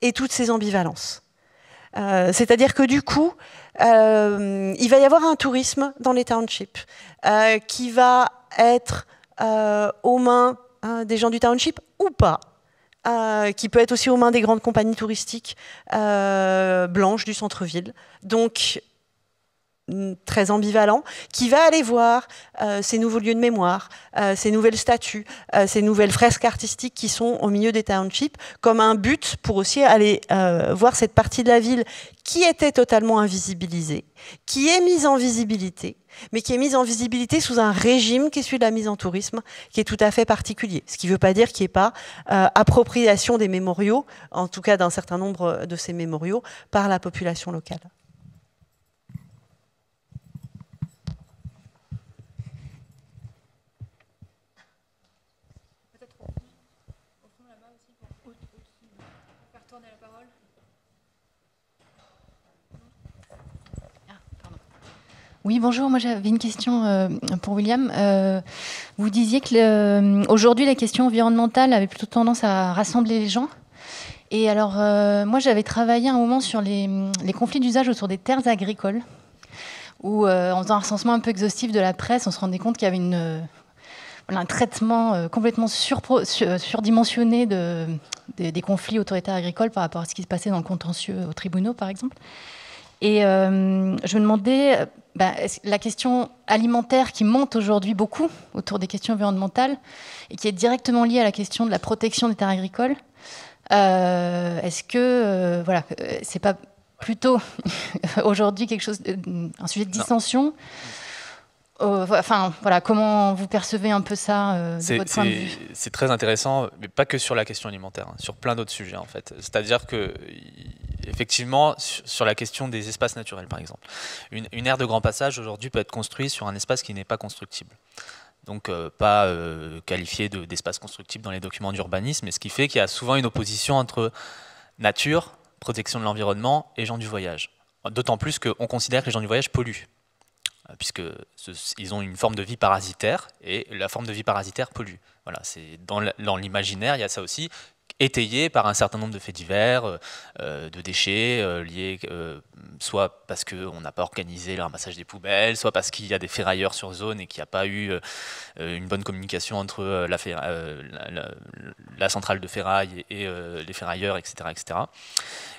Speaker 2: et toutes ces ambivalences. C'est-à-dire que du coup, il va y avoir un tourisme dans les townships qui va être aux mains des gens du township ou pas. Qui peut être aussi aux mains des grandes compagnies touristiques blanches du centre-ville. Donc, très ambivalent, qui va aller voir ces nouveaux lieux de mémoire, ces nouvelles statues, ces nouvelles fresques artistiques qui sont au milieu des townships, comme un but pour aussi aller voir cette partie de la ville qui était totalement invisibilisée, qui est mise en visibilité, mais qui est mise en visibilité sous un régime qui est celui de la mise en tourisme, qui est tout à fait particulier. Ce qui ne veut pas dire qu'il n'y ait pas appropriation des mémoriaux, en tout cas d'un certain nombre de ces mémoriaux, par la population locale.
Speaker 7: Oui, bonjour. Moi, j'avais une question pour William. Vous disiez que aujourd'hui, la question environnementale avait plutôt tendance à rassembler les gens. Et alors, moi, j'avais travaillé un moment sur les conflits d'usage autour des terres agricoles, où, en faisant un recensement un peu exhaustif de la presse, on se rendait compte qu'il y avait un traitement complètement surdimensionné des conflits autoritaires agricoles par rapport à ce qui se passait dans le contentieux aux tribunaux, par exemple. Et je me demandais, la question alimentaire qui monte aujourd'hui beaucoup autour des questions environnementales et qui est directement liée à la question de la protection des terres agricoles, est-ce que c'est pas plutôt aujourd'hui quelque chose, un sujet de dissension? Enfin, voilà, comment vous percevez un peu ça de votre point de vue?
Speaker 4: C'est très intéressant, mais pas que sur la question alimentaire, sur plein d'autres sujets en fait. C'est-à-dire que effectivement, sur la question des espaces naturels, par exemple, une aire de grand passage aujourd'hui peut être construite sur un espace qui n'est pas constructible. Donc pas qualifié d'espace constructible dans les documents d'urbanisme, et ce qui fait qu'il y a souvent une opposition entre nature, protection de l'environnement et gens du voyage. D'autant plus qu'on considère que les gens du voyage polluent, puisqu'ils ont une forme de vie parasitaire, et la forme de vie parasitaire pollue. Voilà, c'est dans l'imaginaire, il y a ça aussi, étayé par un certain nombre de faits divers, de déchets liés soit parce qu'on n'a pas organisé le ramassage des poubelles, soit parce qu'il y a des ferrailleurs sur zone et qu'il n'y a pas eu une bonne communication entre la centrale de ferraille et les ferrailleurs, etc., etc.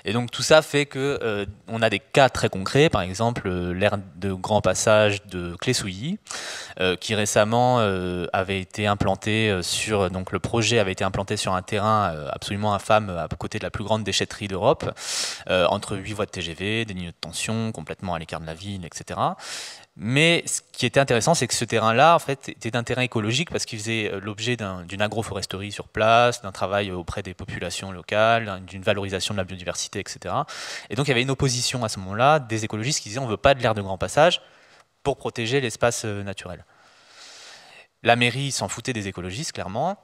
Speaker 4: Et donc tout ça fait qu'on a des cas très concrets, par exemple l'aire de grand passage de Clé-Souilly, qui récemment avait été implanté donc le projet avait été implanté sur un terrain absolument infâme à côté de la plus grande déchetterie d'Europe, entre 8 voies de TGV, des lignes de tension, complètement à l'écart de la ville, etc. Mais ce qui était intéressant, c'est que ce terrain-là, en fait, était un terrain écologique parce qu'il faisait l'objet d'une agroforesterie sur place, d'un travail auprès des populations locales, d'une valorisation de la biodiversité, etc. Et donc il y avait une opposition à ce moment-là des écologistes qui disaient on ne veut pas de l'aire de grand passage pour protéger l'espace naturel. La mairie s'en foutait des écologistes, clairement,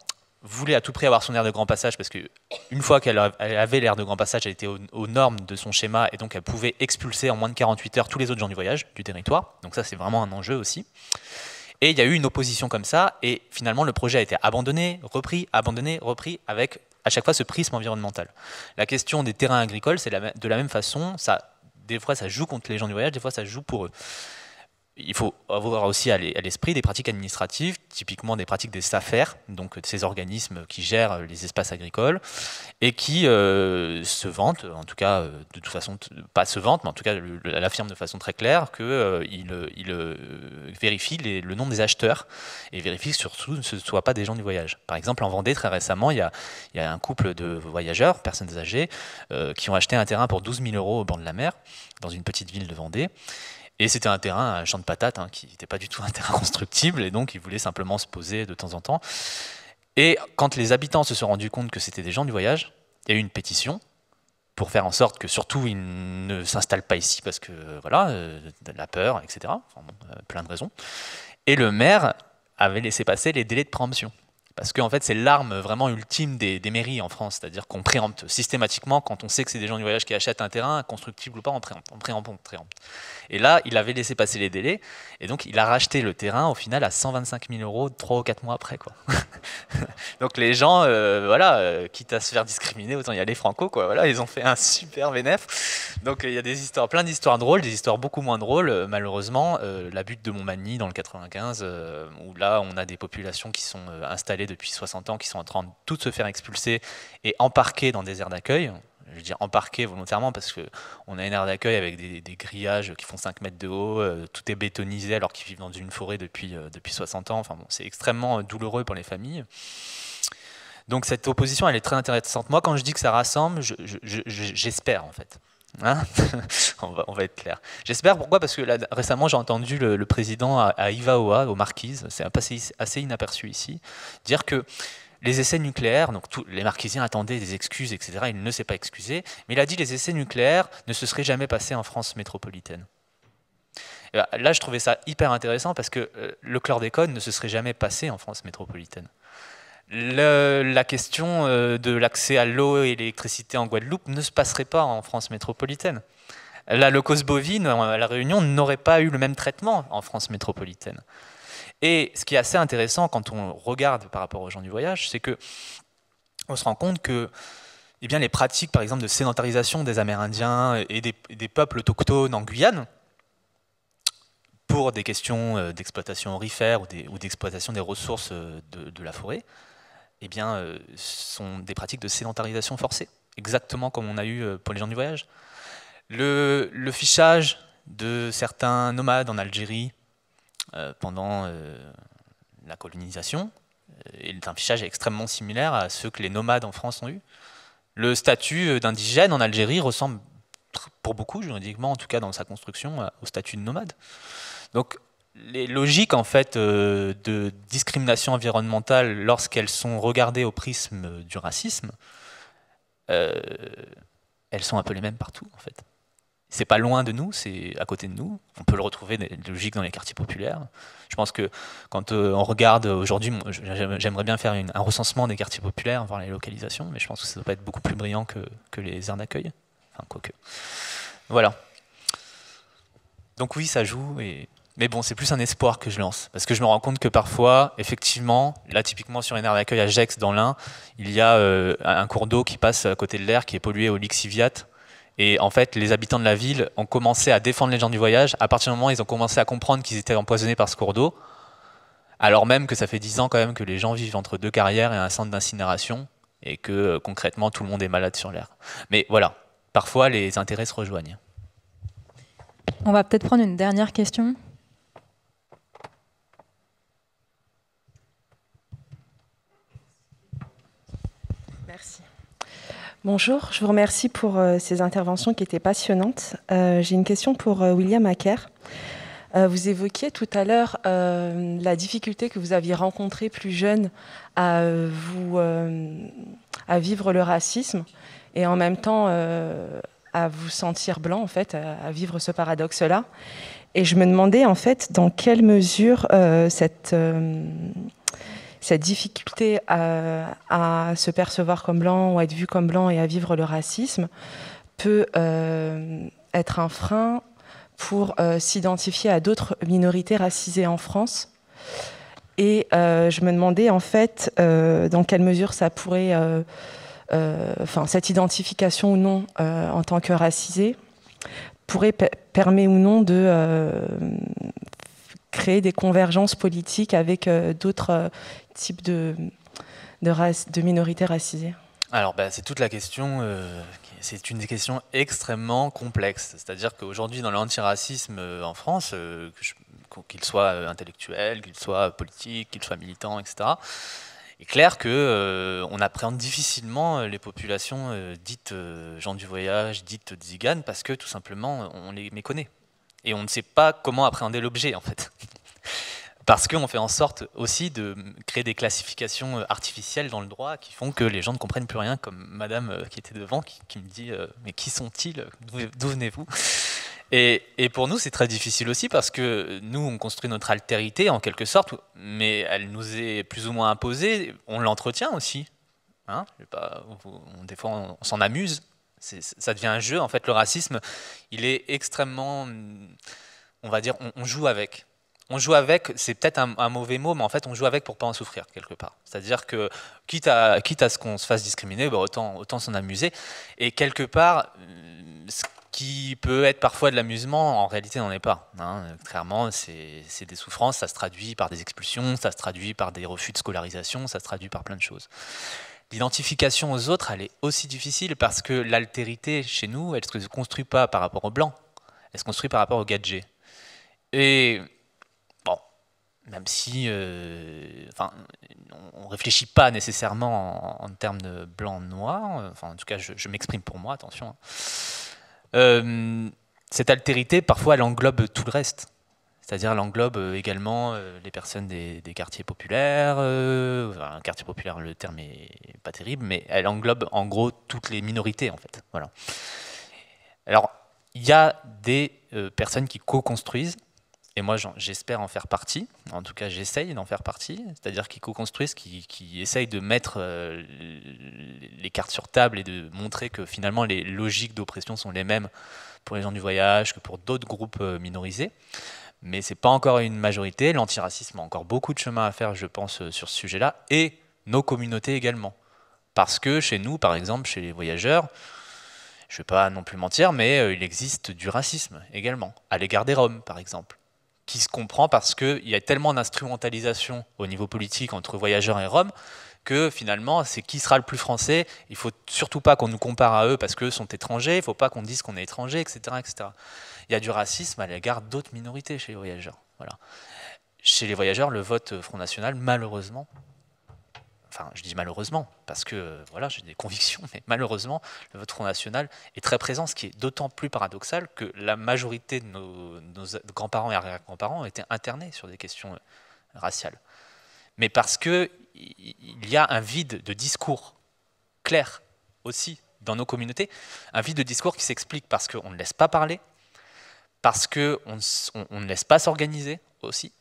Speaker 4: voulait à tout prix avoir son aire de grand passage parce qu'une fois qu'elle avait l'aire de grand passage, elle était aux normes de son schéma et donc elle pouvait expulser en moins de 48 heures tous les autres gens du voyage, du territoire. Donc ça, c'est vraiment un enjeu aussi. Et il y a eu une opposition comme ça et finalement, le projet a été abandonné, repris, avec à chaque fois ce prisme environnemental. La question des terrains agricoles, c'est de la même façon. Des fois, ça joue contre les gens du voyage, des fois, ça joue pour eux. il faut avoir aussi à l'esprit des pratiques administratives, typiquement des pratiques des SAFER, donc ces organismes qui gèrent les espaces agricoles, et qui se vantent, en tout cas, de toute façon, pas se vantent, mais en tout cas, l'affirment de façon très claire qu'ils vérifient le nom des acheteurs, et vérifient que surtout ce ne soient pas des gens du voyage. Par exemple, en Vendée, très récemment, il y a un couple de voyageurs, personnes âgées, qui ont acheté un terrain pour 12 000 € au bord de la mer, dans une petite ville de Vendée. Et c'était un terrain, un champ de patates, qui n'était pas du tout un terrain constructible, et donc ils voulaient simplement se poser de temps en temps. Et quand les habitants se sont rendus compte que c'était des gens du voyage, il y a eu une pétition pour faire en sorte que surtout ils ne s'installent pas ici, parce que voilà, de la peur, etc. Enfin, bon, plein de raisons. Et le maire avait laissé passer les délais de préemption. Parce qu'en fait, c'est l'arme vraiment ultime des mairies en France. C'est-à-dire qu'on préempte systématiquement quand on sait que c'est des gens du voyage qui achètent un terrain, constructible ou pas, on préempte. Et là, il avait laissé passer les délais. Et donc, il a racheté le terrain, au final, à 125 000 € 3 ou 4 mois après, quoi. Donc, les gens, quitte à se faire discriminer, autant y aller franco, quoi. Voilà, ils ont fait un super bénéf. Donc, il y a des histoires, plein d'histoires drôles, des histoires beaucoup moins drôles, malheureusement. La butte de Montmagny, dans le 95, où là, on a des populations qui sont installées depuis 60 ans, qui sont en train de toutes se faire expulser et embarquer dans des aires d'accueil. Je veux dire embarquer volontairement parce qu'on a une aire d'accueil avec des grillages qui font 5 mètres de haut, tout est bétonisé alors qu'ils vivent dans une forêt depuis 60 ans. Enfin bon, c'est extrêmement douloureux pour les familles. Donc cette opposition, elle est très intéressante. Moi, quand je dis que ça rassemble, j'espère en fait. Hein on va être clair. J'espère, pourquoi? Parce que là, récemment, j'ai entendu le président à Ivaoa, aux Marquises, c'est assez inaperçu ici, dire que les essais nucléaires, donc les Marquisiens attendaient des excuses, etc. Il ne s'est pas excusé, mais il a dit que les essais nucléaires ne se seraient jamais passés en France métropolitaine. Et là, je trouvais ça hyper intéressant parce que le chlordécone ne se serait jamais passé en France métropolitaine. La question de l'accès à l'eau et l'électricité en Guadeloupe ne se passerait pas en France métropolitaine. La leucose bovine à La Réunion n'aurait pas eu le même traitement en France métropolitaine. Et ce qui est assez intéressant quand on regarde par rapport aux gens du voyage, c'est qu'on se rend compte que les pratiques, par exemple, de sédentarisation des Amérindiens et des peuples autochtones en Guyane, pour des questions d'exploitation aurifère ou d'exploitation des ressources de la forêt, sont des pratiques de sédentarisation forcée, exactement comme on a eu pour les gens du voyage. Le fichage de certains nomades en Algérie pendant la colonisation est un fichage extrêmement similaire à ceux que les nomades en France ont eu. Le statut d'indigène en Algérie ressemble pour beaucoup, juridiquement, en tout cas dans sa construction, au statut de nomade. Donc les logiques en fait de discrimination environnementale, lorsqu'elles sont regardées au prisme du racisme, elles sont un peu les mêmes partout en fait. C'est pas loin de nous, c'est à côté de nous. On peut le retrouver des logiques dans les quartiers populaires. Je pense que quand on regarde aujourd'hui, j'aimerais bien faire un recensement des quartiers populaires, voir les localisations, mais je pense que ça doit pas être beaucoup plus brillant que les aires d'accueil. Enfin, quoique. Voilà. Donc oui, ça joue, mais bon, c'est plus un espoir que je lance. Parce que je me rends compte que parfois, effectivement, là typiquement sur une aire d'accueil à Gex, dans l'Ain, il y a un cours d'eau qui passe à côté de l'air, qui est pollué au lixiviate. Et en fait, les habitants de la ville ont commencé à défendre les gens du voyage. À partir du moment où ils ont commencé à comprendre qu'ils étaient empoisonnés par ce cours d'eau, alors même que ça fait 10 ans quand même que les gens vivent entre 2 carrières et un centre d'incinération, et que concrètement, tout le monde est malade sur l'air. Mais voilà, parfois les intérêts se rejoignent.
Speaker 1: On va peut-être prendre une dernière question.
Speaker 8: Merci. Bonjour, je vous remercie pour ces interventions qui étaient passionnantes. J'ai une question pour William Acker. Vous évoquiez tout à l'heure la difficulté que vous aviez rencontrée plus jeune à vivre le racisme et en même temps à vous sentir blanc, en fait, à vivre ce paradoxe-là. Et je me demandais, en fait, dans quelle mesure cette difficulté à se percevoir comme blanc ou à être vu comme blanc et à vivre le racisme peut être un frein pour s'identifier à d'autres minorités racisées en France. Et je me demandais, en fait, dans quelle mesure ça pourrait... cette identification ou non en tant que racisé permet ou non de créer des convergences politiques avec d'autres types de minorités racisées?
Speaker 4: Alors, c'est toute la question, c'est une des questions extrêmement complexes. C'est-à-dire qu'aujourd'hui, dans l'antiracisme en France, qu'il soit intellectuel, qu'il soit politique, qu'il soit militant, etc., il est clair qu'on appréhende difficilement les populations dites gens du voyage, dites tziganes, parce que tout simplement, on les méconnaît. Et on ne sait pas comment appréhender l'objet, en fait. Parce qu'on fait en sorte aussi de créer des classifications artificielles dans le droit qui font que les gens ne comprennent plus rien, comme madame qui était devant, qui me dit « Mais qui sont-ils? D'où venez-vous » Et pour nous, c'est très difficile aussi parce que nous, on construit notre altérité en quelque sorte, mais elle nous est plus ou moins imposée. On l'entretient aussi. Hein, des fois, on s'en amuse. Ça devient un jeu. En fait, le racisme, il est extrêmement... On va dire, on joue avec. On joue avec, c'est peut-être un mauvais mot, mais en fait, on joue avec pour pas en souffrir quelque part. C'est-à-dire que, quitte à ce qu'on se fasse discriminer, autant s'en amuser. Et quelque part, ce qui peut être parfois de l'amusement, en réalité, n'en est pas. Hein. Clairement, c'est des souffrances, ça se traduit par des expulsions, ça se traduit par des refus de scolarisation, ça se traduit par plein de choses. L'identification aux autres, elle est aussi difficile parce que l'altérité, chez nous, elle ne se construit pas par rapport aux blancs, elle se construit par rapport aux gadgets. Et... même si on ne réfléchit pas nécessairement en termes de blanc-noir, en tout cas je m'exprime pour moi, attention. Cette altérité, parfois, elle englobe tout le reste. C'est-à-dire elle englobe également les personnes des quartiers populaires. Un quartier populaire, le terme n'est pas terrible, mais elle englobe en gros toutes les minorités, en fait. Voilà. Alors, il y a des personnes qui co-construisent. Et moi, j'espère en faire partie. En tout cas, j'essaye d'en faire partie. C'est-à-dire qu'ils co-construisent, qui essayent de mettre les cartes sur table et de montrer que finalement, les logiques d'oppression sont les mêmes pour les gens du voyage que pour d'autres groupes minorisés. Mais ce n'est pas encore une majorité. L'antiracisme a encore beaucoup de chemin à faire, je pense, sur ce sujet-là. Et nos communautés également. Parce que chez nous, par exemple, chez les voyageurs, je ne vais pas non plus mentir, mais il existe du racisme également. À l'égard des Roms, par exemple. Qui se comprend parce qu'il y a tellement d'instrumentalisation au niveau politique entre voyageurs et Roms que finalement, c'est qui sera le plus français. Il ne faut surtout pas qu'on nous compare à eux parce qu'eux sont étrangers, il ne faut pas qu'on dise qu'on est étranger, etc., etc. Il y a du racisme à l'égard d'autres minorités chez les voyageurs. Voilà. Chez les voyageurs, le vote Front National, malheureusement, enfin je dis malheureusement parce que voilà, j'ai des convictions, mais malheureusement, le vote Front National est très présent, ce qui est d'autant plus paradoxal que la majorité de nos grands-parents et arrière-grands-parents ont été internés sur des questions raciales. Mais parce qu'il y a un vide de discours clair aussi dans nos communautés, un vide de discours qui s'explique parce qu'on ne laisse pas parler, parce qu'on ne laisse pas s'organiser aussi,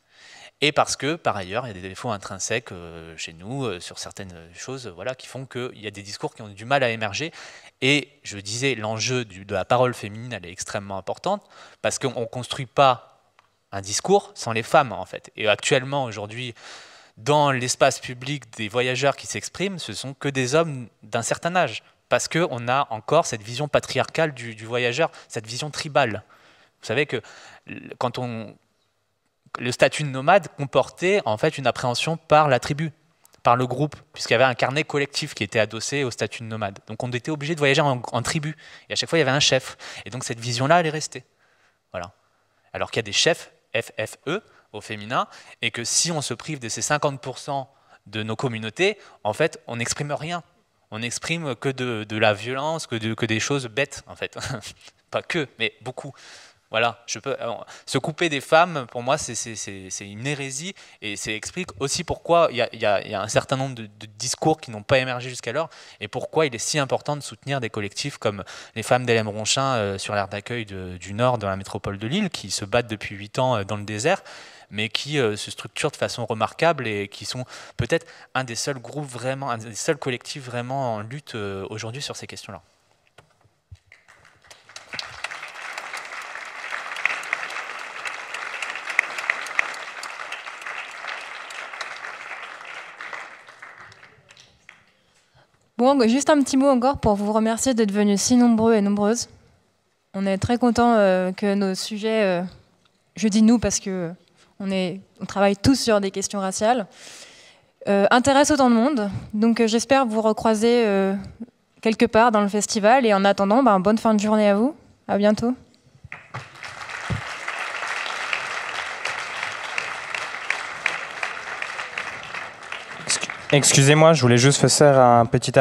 Speaker 4: et parce que, par ailleurs, il y a des défauts intrinsèques chez nous, sur certaines choses voilà, qui font qu'il y a des discours qui ont du mal à émerger. Et je disais, l'enjeu de la parole féminine, elle est extrêmement importante, parce qu'on ne construit pas un discours sans les femmes, en fait. Et actuellement, aujourd'hui, dans l'espace public des voyageurs qui s'expriment, ce sont que des hommes d'un certain âge, parce qu'on a encore cette vision patriarcale du voyageur, cette vision tribale. Vous savez que quand le statut de nomade comportait en fait une appréhension par la tribu, par le groupe, puisqu'il y avait un carnet collectif qui était adossé au statut de nomade. Donc on était obligé de voyager en tribu, et à chaque fois il y avait un chef. Et donc cette vision-là, elle est restée. Voilà. Alors qu'il y a des chefs, FFE, au féminin, et que si on se prive de ces 50% de nos communautés, en fait, on n'exprime rien. On n'exprime que de la violence, que des choses bêtes, en fait. Pas que, mais beaucoup. Voilà, se couper des femmes, pour moi, c'est une hérésie, et ça explique aussi pourquoi il y a un certain nombre de discours qui n'ont pas émergé jusqu'alors, et pourquoi il est si important de soutenir des collectifs comme les femmes d'Hélène Ronchin sur l'aire d'accueil du Nord, dans la métropole de Lille, qui se battent depuis 8 ans dans le désert, mais qui se structurent de façon remarquable et qui sont peut-être un des seuls groupes vraiment, un des seuls collectifs vraiment en lutte aujourd'hui sur ces questions-là.
Speaker 1: Bon, juste un petit mot encore pour vous remercier d'être venus si nombreux et nombreuses. On est très contents que nos sujets, je dis nous parce que on travaille tous sur des questions raciales, intéresse autant de monde. Donc j'espère vous recroiser quelque part dans le festival. Et en attendant, bonne fin de journée à vous. À bientôt.
Speaker 9: Excusez-moi, je voulais juste faire un petit